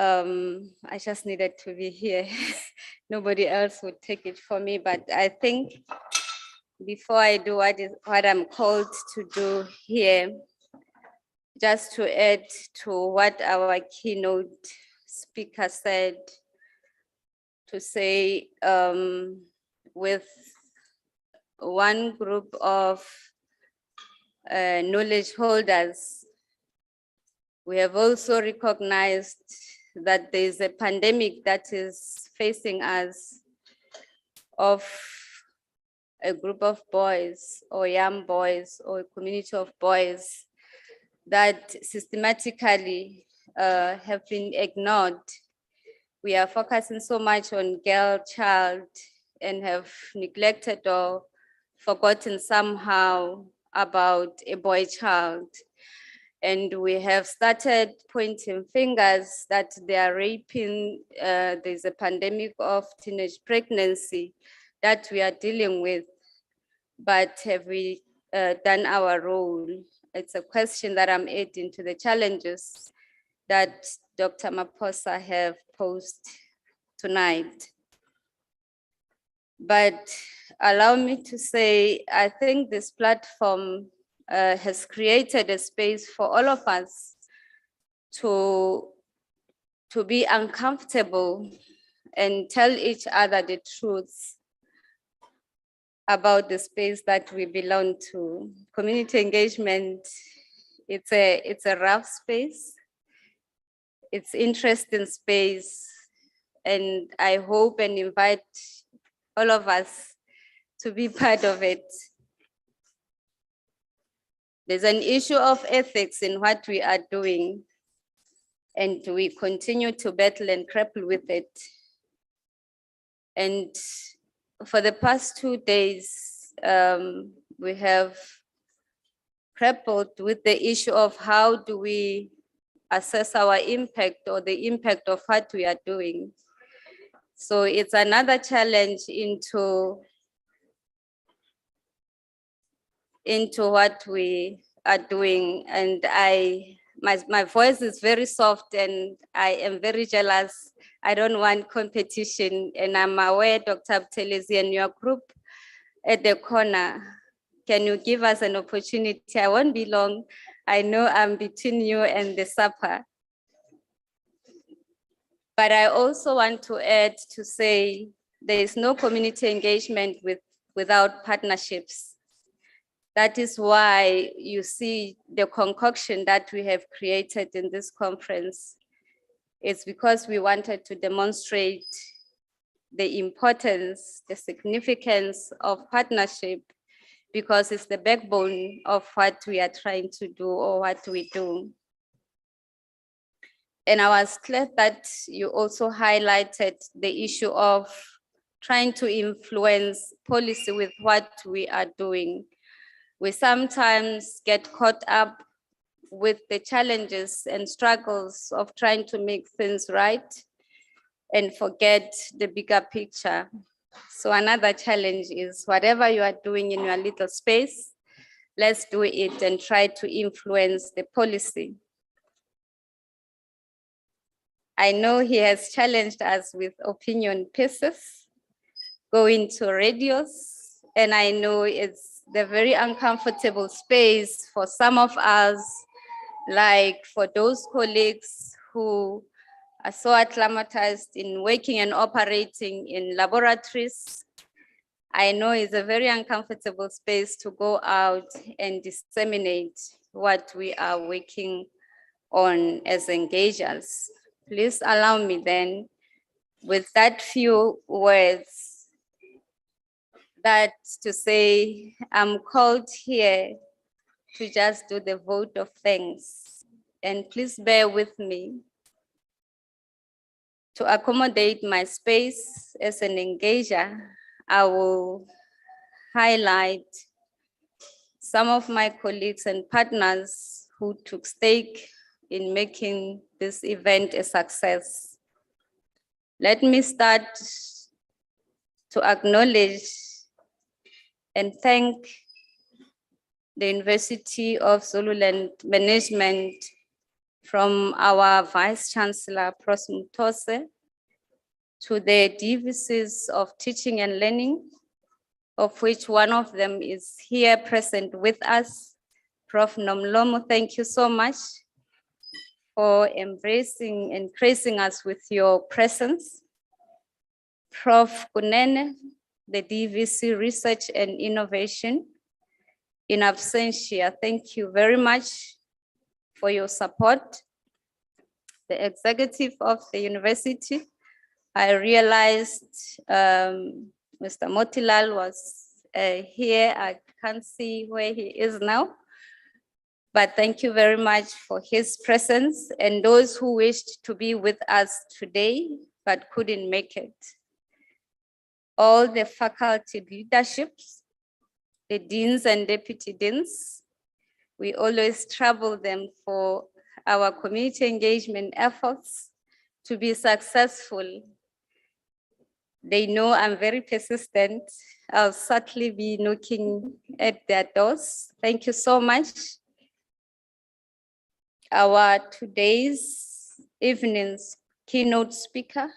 I just needed to be here. Nobody else would take it for me, but I think before I do what I'm called to do here, just to add to what our keynote speaker said, to say with one group of knowledge holders, we have also recognized that there is a pandemic that is facing us of a group of boys or young boys or a community of boys that systematically have been ignored. We are focusing so much on girl child and have neglected or forgotten somehow about a boy child. And we have started pointing fingers that they are raping, there's a pandemic of teenage pregnancy that we are dealing with, but have we done our role? It's a question that I'm adding to the challenges that Dr. Maposa have posed tonight. But allow me to say, I think this platform has created a space for all of us to be uncomfortable and tell each other the truth about the space that we belong to. Community engagement, it's a rough space. It's interesting space. And I hope and invite all of us to be part of it. There's an issue of ethics in what we are doing, and we continue to battle and grapple with it. And for the past 2 days, we have grappled with the issue of how do we assess our impact or the impact of what we are doing. So it's another challenge into what we are doing. And my voice is very soft and I am very jealous. I don't want competition, and I'm aware, Dr. Buthelezi, and your group at the corner, can you give us an opportunity? I won't be long. I know I'm between you and the supper. But I also want to add to say there is no community engagement without partnerships. That is why you see the concoction that we have created in this conference. It's because we wanted to demonstrate the importance, the significance of partnership, because it's the backbone of what we are trying to do or what we do. And I was glad that you also highlighted the issue of trying to influence policy with what we are doing. We sometimes get caught up with the challenges and struggles of trying to make things right and forget the bigger picture. So another challenge is whatever you are doing in your little space, let's do it and try to influence the policy. I know he has challenged us with opinion pieces, going to radios, and I know it's the very uncomfortable space for some of us, like for those colleagues who are so acclimatized in working and operating in laboratories. I know it's a very uncomfortable space to go out and disseminate what we are working on as engagers. Please allow me then, with that few words, that to say I'm called here to just do the vote of thanks. And please bear with me to accommodate my space as an engager. I will highlight some of my colleagues and partners who took stake in making this event a success. Let me start to acknowledge and thank the University of Zululand Management, from our Vice Chancellor, Prof. Mutose, to the DVCs of Teaching and Learning, of which one of them is here present with us. Prof. Nomlomo, thank you so much for embracing and gracing us with your presence. Prof. Kunene, the DVC Research and Innovation. In absentia, thank you very much for your support. The executive of the university, I realized Mr. Motilal was here. I can't see where he is now. But thank you very much for his presence and those who wished to be with us today but couldn't make it. All the faculty leaderships, the deans and deputy deans, we always trouble them for our community engagement efforts to be successful. They know I'm very persistent. I'll certainly be knocking at their doors. Thank you so much. Our today's evening's keynote speaker,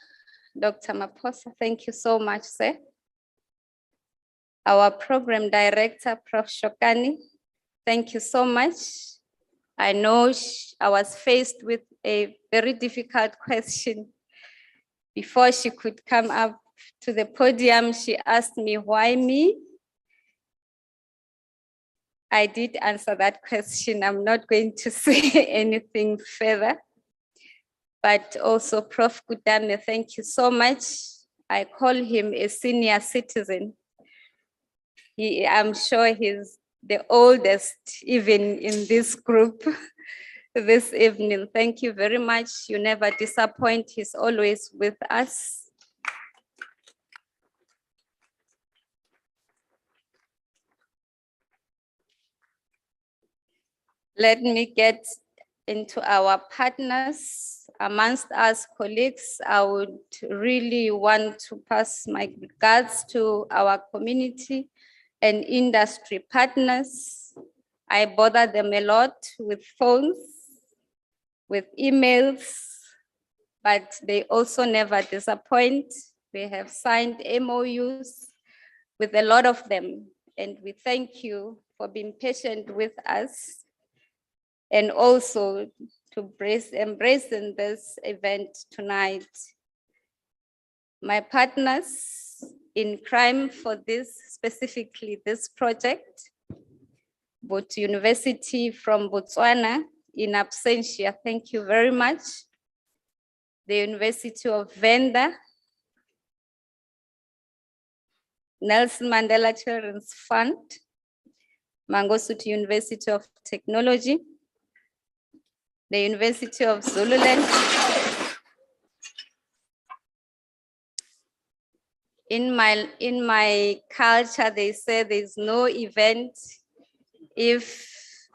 Dr. Maposa, thank you so much, sir. Our program director, Prof. Shokani, thank you so much. I know I was faced with a very difficult question. Before she could come up to the podium, she asked me, why me? I did answer that question. I'm not going to say anything further. But also Prof. Kudame, thank you so much. I call him a senior citizen. I'm sure he's the oldest even in this group this evening. Thank you very much. You never disappoint. He's always with us. Let me get into our partners. Amongst us colleagues, I would really want to pass my regards to our community and industry partners. I bother them a lot with phones, with emails, but they also never disappoint. We have signed MOUs with a lot of them, and we thank you for being patient with us. And also to embrace in this event tonight. My partners in crime for this, specifically this project, Botswana University from Botswana, in absentia, thank you very much. The University of Venda, Nelson Mandela Children's Fund, Mangosuthu University of Technology, the University of Zululand. In my culture, they say there's no event if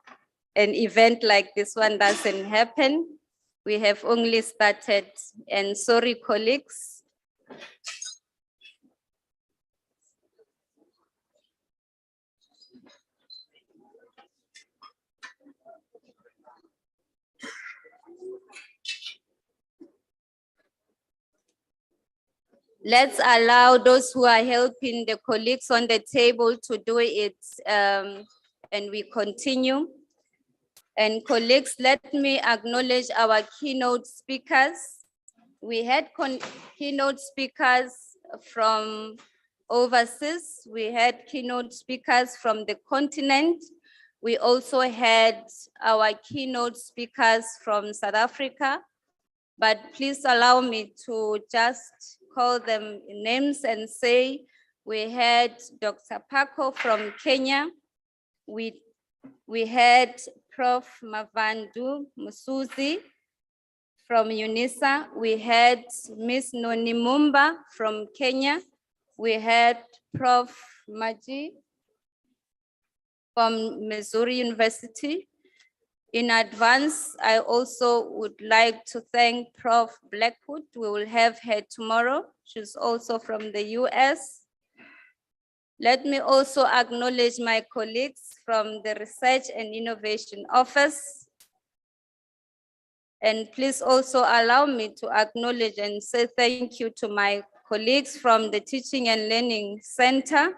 an event like this one doesn't happen. We have only started, and sorry, colleagues. Let's allow those who are helping the colleagues on the table to do it, and we continue. And colleagues, let me acknowledge our keynote speakers. We had keynote speakers from overseas. We had keynote speakers from the continent. We also had our keynote speakers from South Africa. But please allow me to just call them names and say, we had Dr. Paco from Kenya. We had Prof. Mavandu Musuzi from UNISA. We had Ms. Noni Mumba from Kenya. We had Prof. Maji from Missouri University. In advance, I also would like to thank Prof. Blackwood. We will have her tomorrow. She's also from the US. Let me also acknowledge my colleagues from the Research and Innovation Office. And please also allow me to acknowledge and say thank you to my colleagues from the Teaching and Learning Center.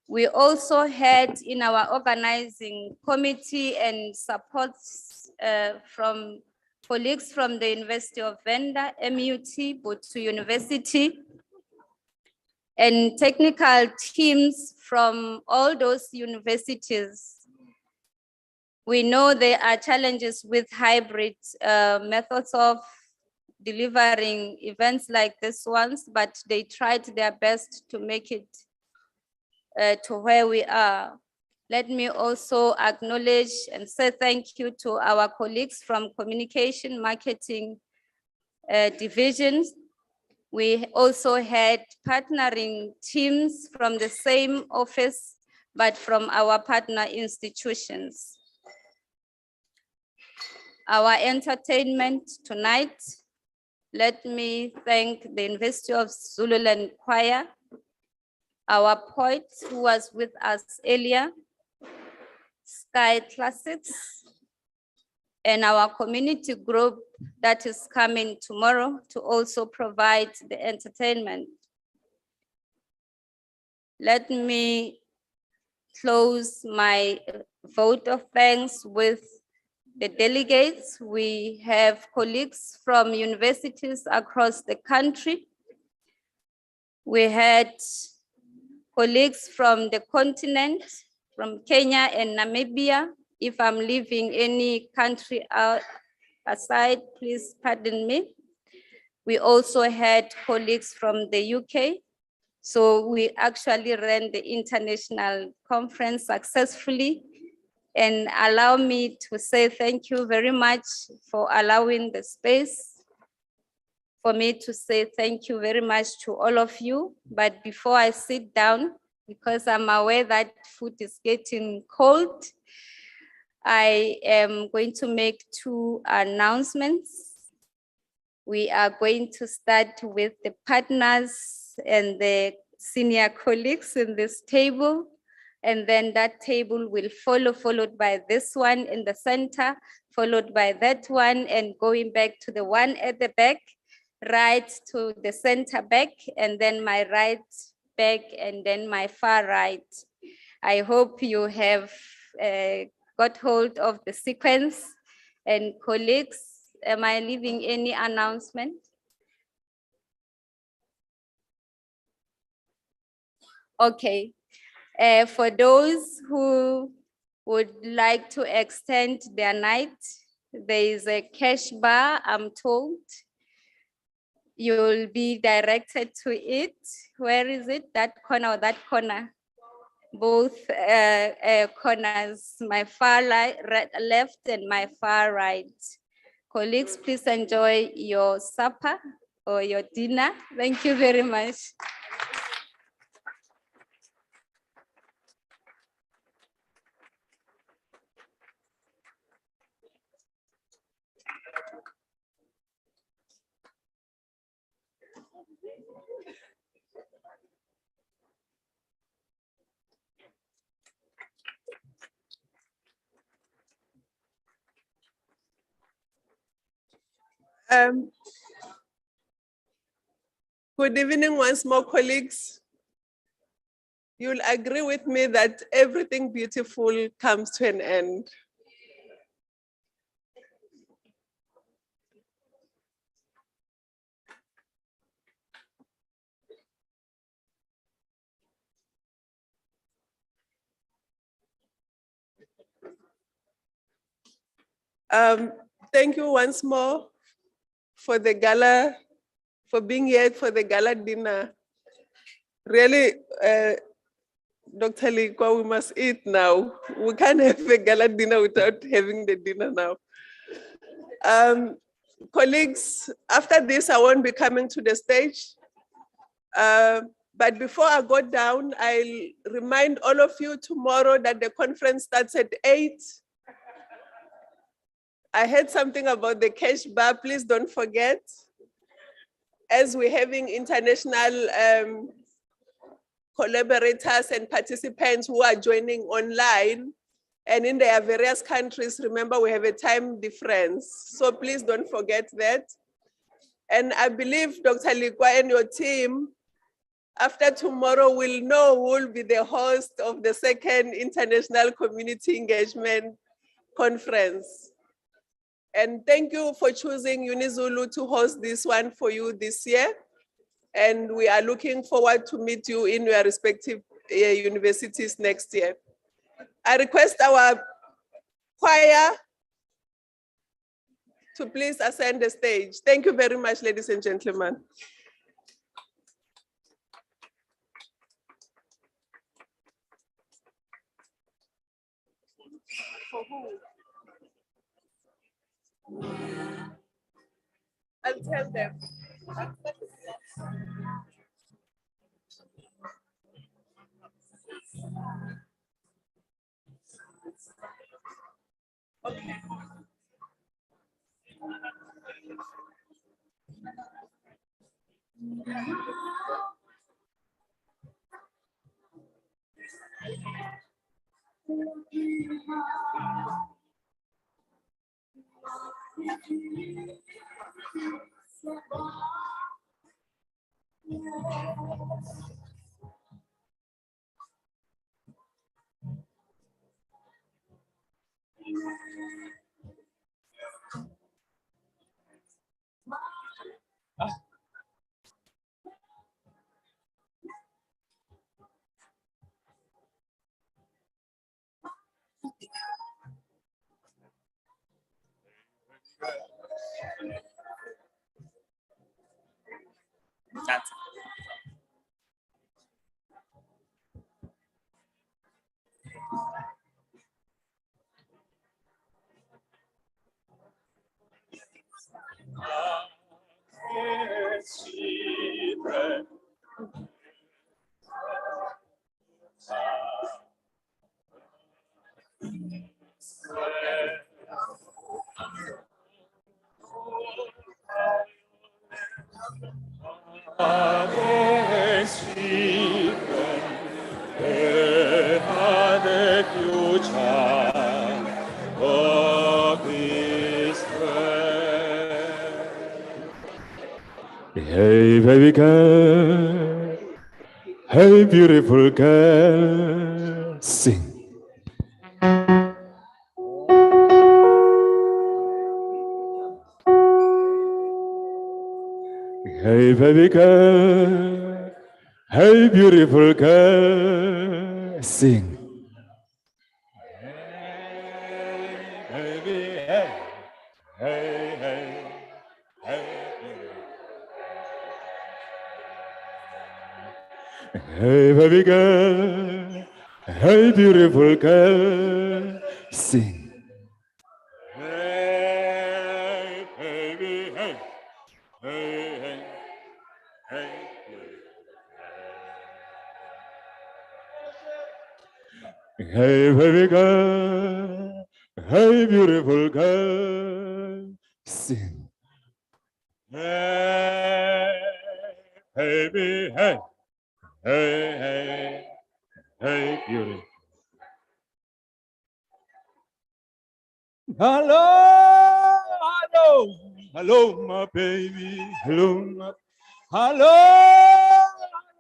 We also had in our organizing committee and supports from colleagues from the University of Venda, MUT, Botswana University, and technical teams from all those universities. We know there are challenges with hybrid methods of delivering events like this ones, but they tried their best to make it to where we are. Let me also acknowledge and say thank you to our colleagues from communication marketing divisions. We also had partnering teams from the same office, but from our partner institutions. Our entertainment tonight, let me thank the University of Zululand Choir, our poet who was with us earlier, Sky Classics, and our community group that is coming tomorrow to also provide the entertainment. Let me close my vote of thanks with the delegates. We have colleagues from universities across the country. We had colleagues from the continent, from Kenya and Namibia. If I'm leaving any country out aside, please pardon me. We also had colleagues from the UK. So we actually ran the international conference successfully. And allow me to say thank you very much for allowing the space for me to say thank you very much to all of you. But before I sit down, because I'm aware that food is getting cold, I am going to make two announcements. We are going to start with the partners and the senior colleagues in this table. And then that table will follow, followed by this one in the center, followed by that one, and going back to the one at the back, right to the center back, and then my right back, and then my far right. I hope you have got hold of the sequence, And colleagues, am I leaving any announcement? Okay. For those who would like to extend their night, there is a cash bar, I'm told. You'll be directed to it. Where is it? That corner or that corner? Both corners, my far left and my far right. Colleagues, please enjoy your supper or your dinner. Thank you very much. Good evening once more, colleagues. You'll agree with me that everything beautiful comes to an end. Thank you once more for the gala, for being here for the gala dinner. Really, Dr. Likwa, we must eat now. We can't have a gala dinner without having the dinner now. Colleagues, after this, I won't be coming to the stage. But before I go down, I'll remind all of you tomorrow that the conference starts at 8. I heard something about the cash bar, please don't forget. As we're having international collaborators and participants who are joining online and in their various countries, remember we have a time difference. So please don't forget that. And I believe Dr. Likwa and your team, after tomorrow, will know who will be the host of the second International Community Engagement Conference. And thank you for choosing UniZulu to host this one for you this year. And we are looking forward to meet you in your respective universities next year. I request our choir to please ascend the stage. Thank you very much, ladies and gentlemen. For who? I'll tell them. Okay. That's Hey, baby girl. Hey, beautiful girl. Sing. Hey, baby girl. Hey, beautiful girl. Sing. Hey, baby, hey. Hey, hey, hey, baby girl. Hey, beautiful girl. Sing. Hey, baby, hey. Hey, hey, hey. Hey, baby girl. Hey, beautiful girl. Sing. Hey, baby, hey. Hey, hey, hey, beautiful. Hello, hello, hello, my baby. Hello, my, hello,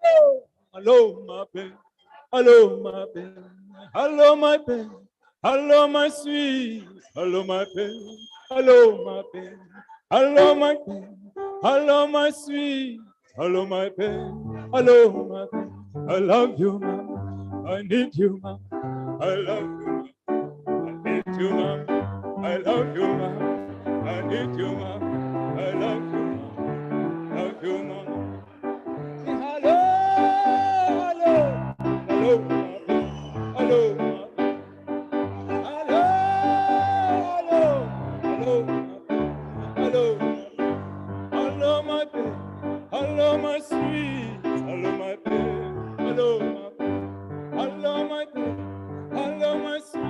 hello, hello, my baby. Hello, my baby. Hello, my baby. Hello, my sweet. Hello, my baby. Hello, my baby. Hello, my baby. Hello, my sweet. Hello, my baby. Hello, my baby. I love you, mom. I need you, mom. I love you, mom. I need you, mom. I love you, mom. I need you, mom. I love you, mom. Love you, mom. Hello, hello, hello, hello, hello, hello, hello, hello, my baby, hello, my sweet, hello, my baby, hello, my baby, hello, my sweet, hello, my baby, hello,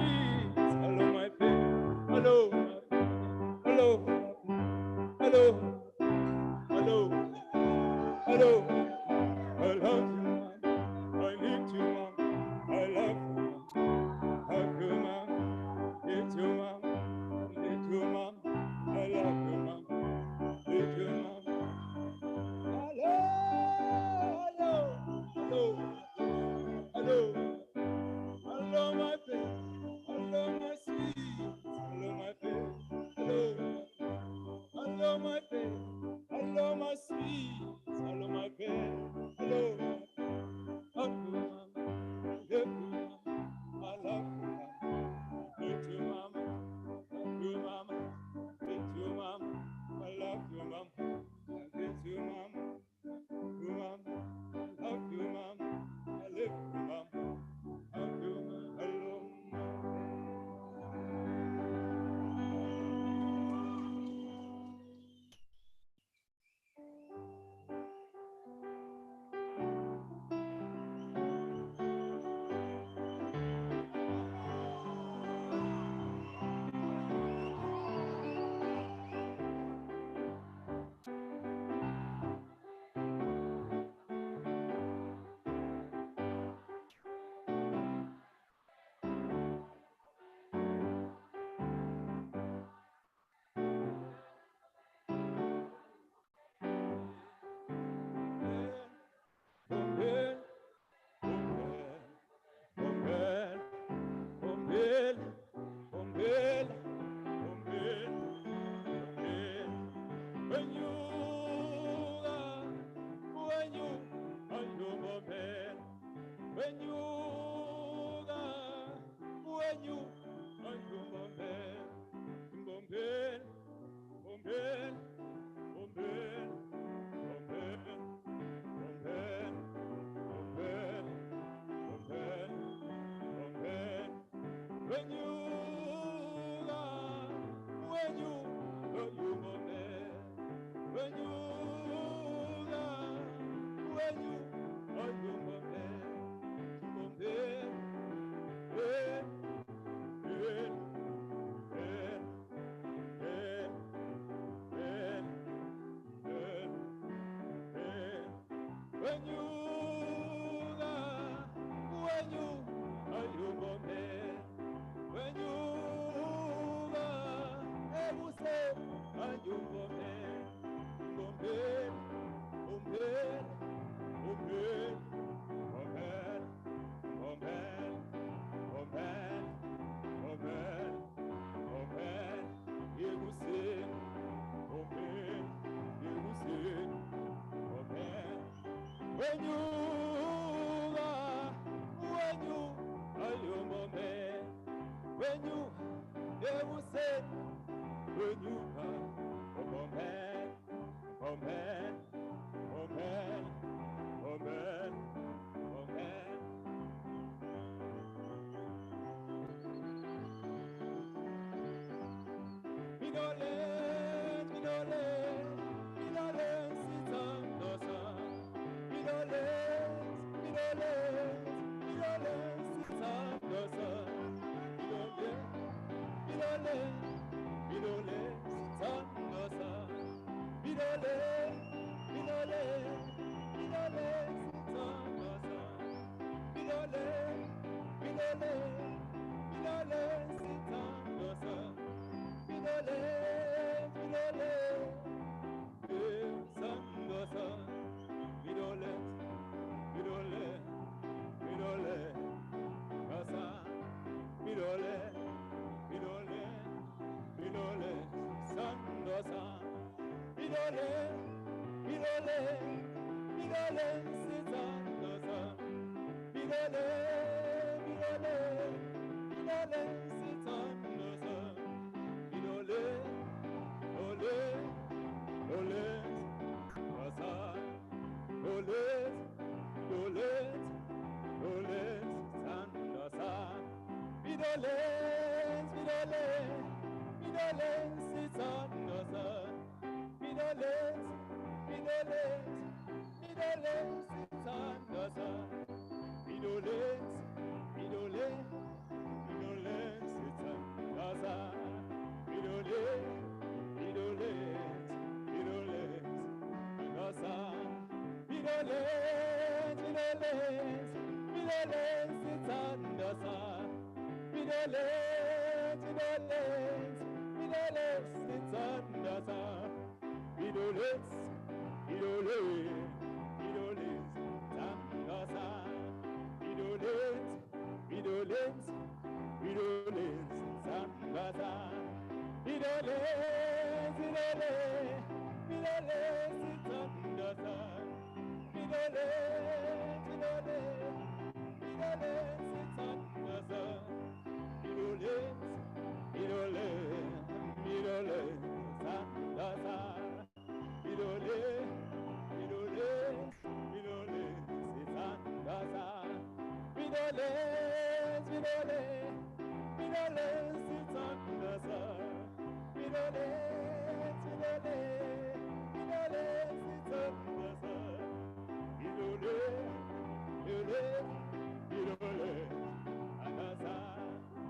hello, hello, hello, hello. I love you, mom. I need you, mom. I love you, mom. Love you, mom. Need you, mom. Need you, mom. I love you, mom. Need you, mom. Hello, hello, hello, hello. Hello, my baby. Hello, my sweet. Hello, my baby. Hello. Hello, my baby. Hello, my sweet. Hello, my baby. Hello. Love you, mama. Love you, mama. I love you, mama. Need you, mama. Love you, mama. Need you, mama. I love you, mama. Need you, mama. You, mama. Love you, mama. I live you, mama. Love you, mama. Hello, when you ayomome, when you ever say, when you oh man, oh man, oh man, oh man, oh man. Midole, sit on the sun. Midole, sit on the sun. Midole, sit on the sun. Midole, sit on the sun. Midole, sit on the sun. Midole, sun, the sun. Midole, the sun. Midole, sun, the sun. Midole, sit on the sun. Midole, sit on the sun. Midole, the sun. Sun, the sun.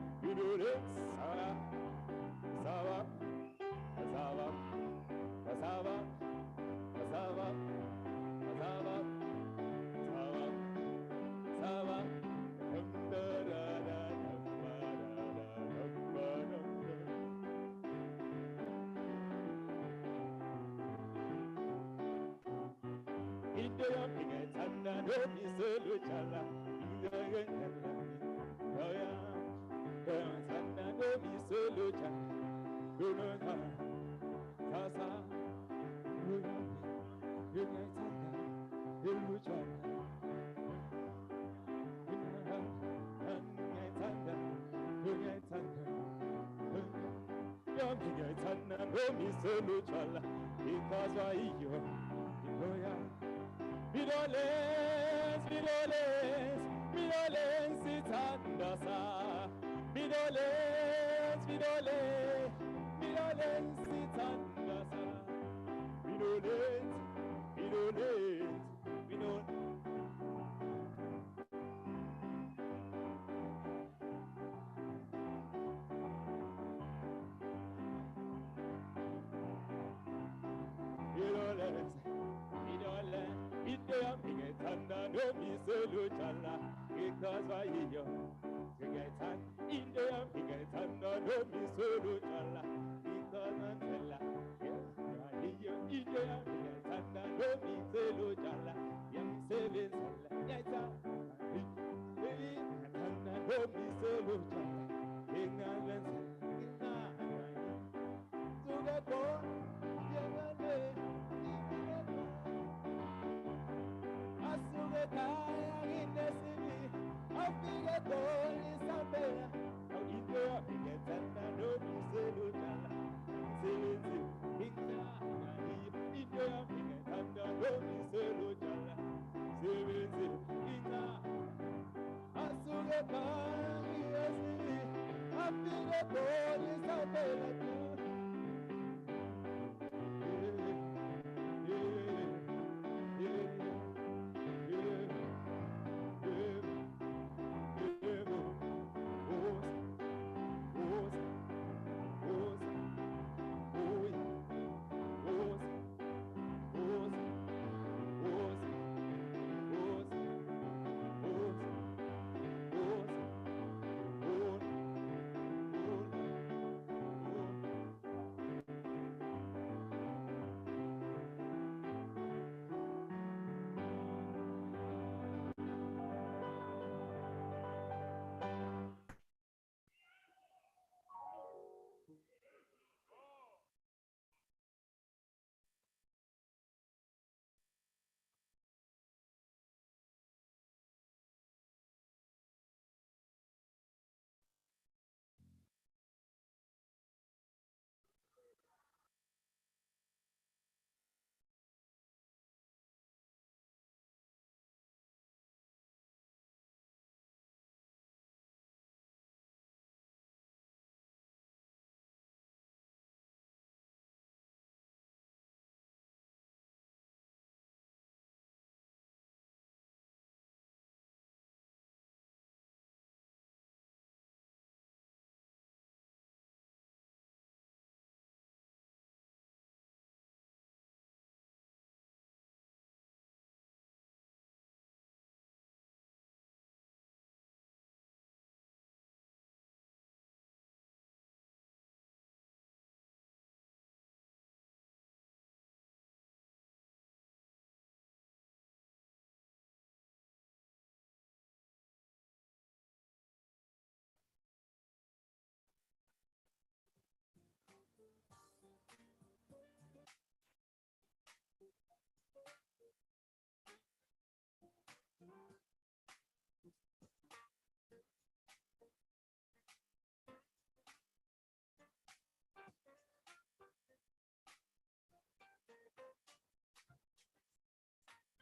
Midole, sit on the sun. Midole, sit on the sun. Midole, sit on the sun. Midole, the sun. Midole, sit on the sun. Midole, sit on the sun. Midole, sit on the sun. polisa phela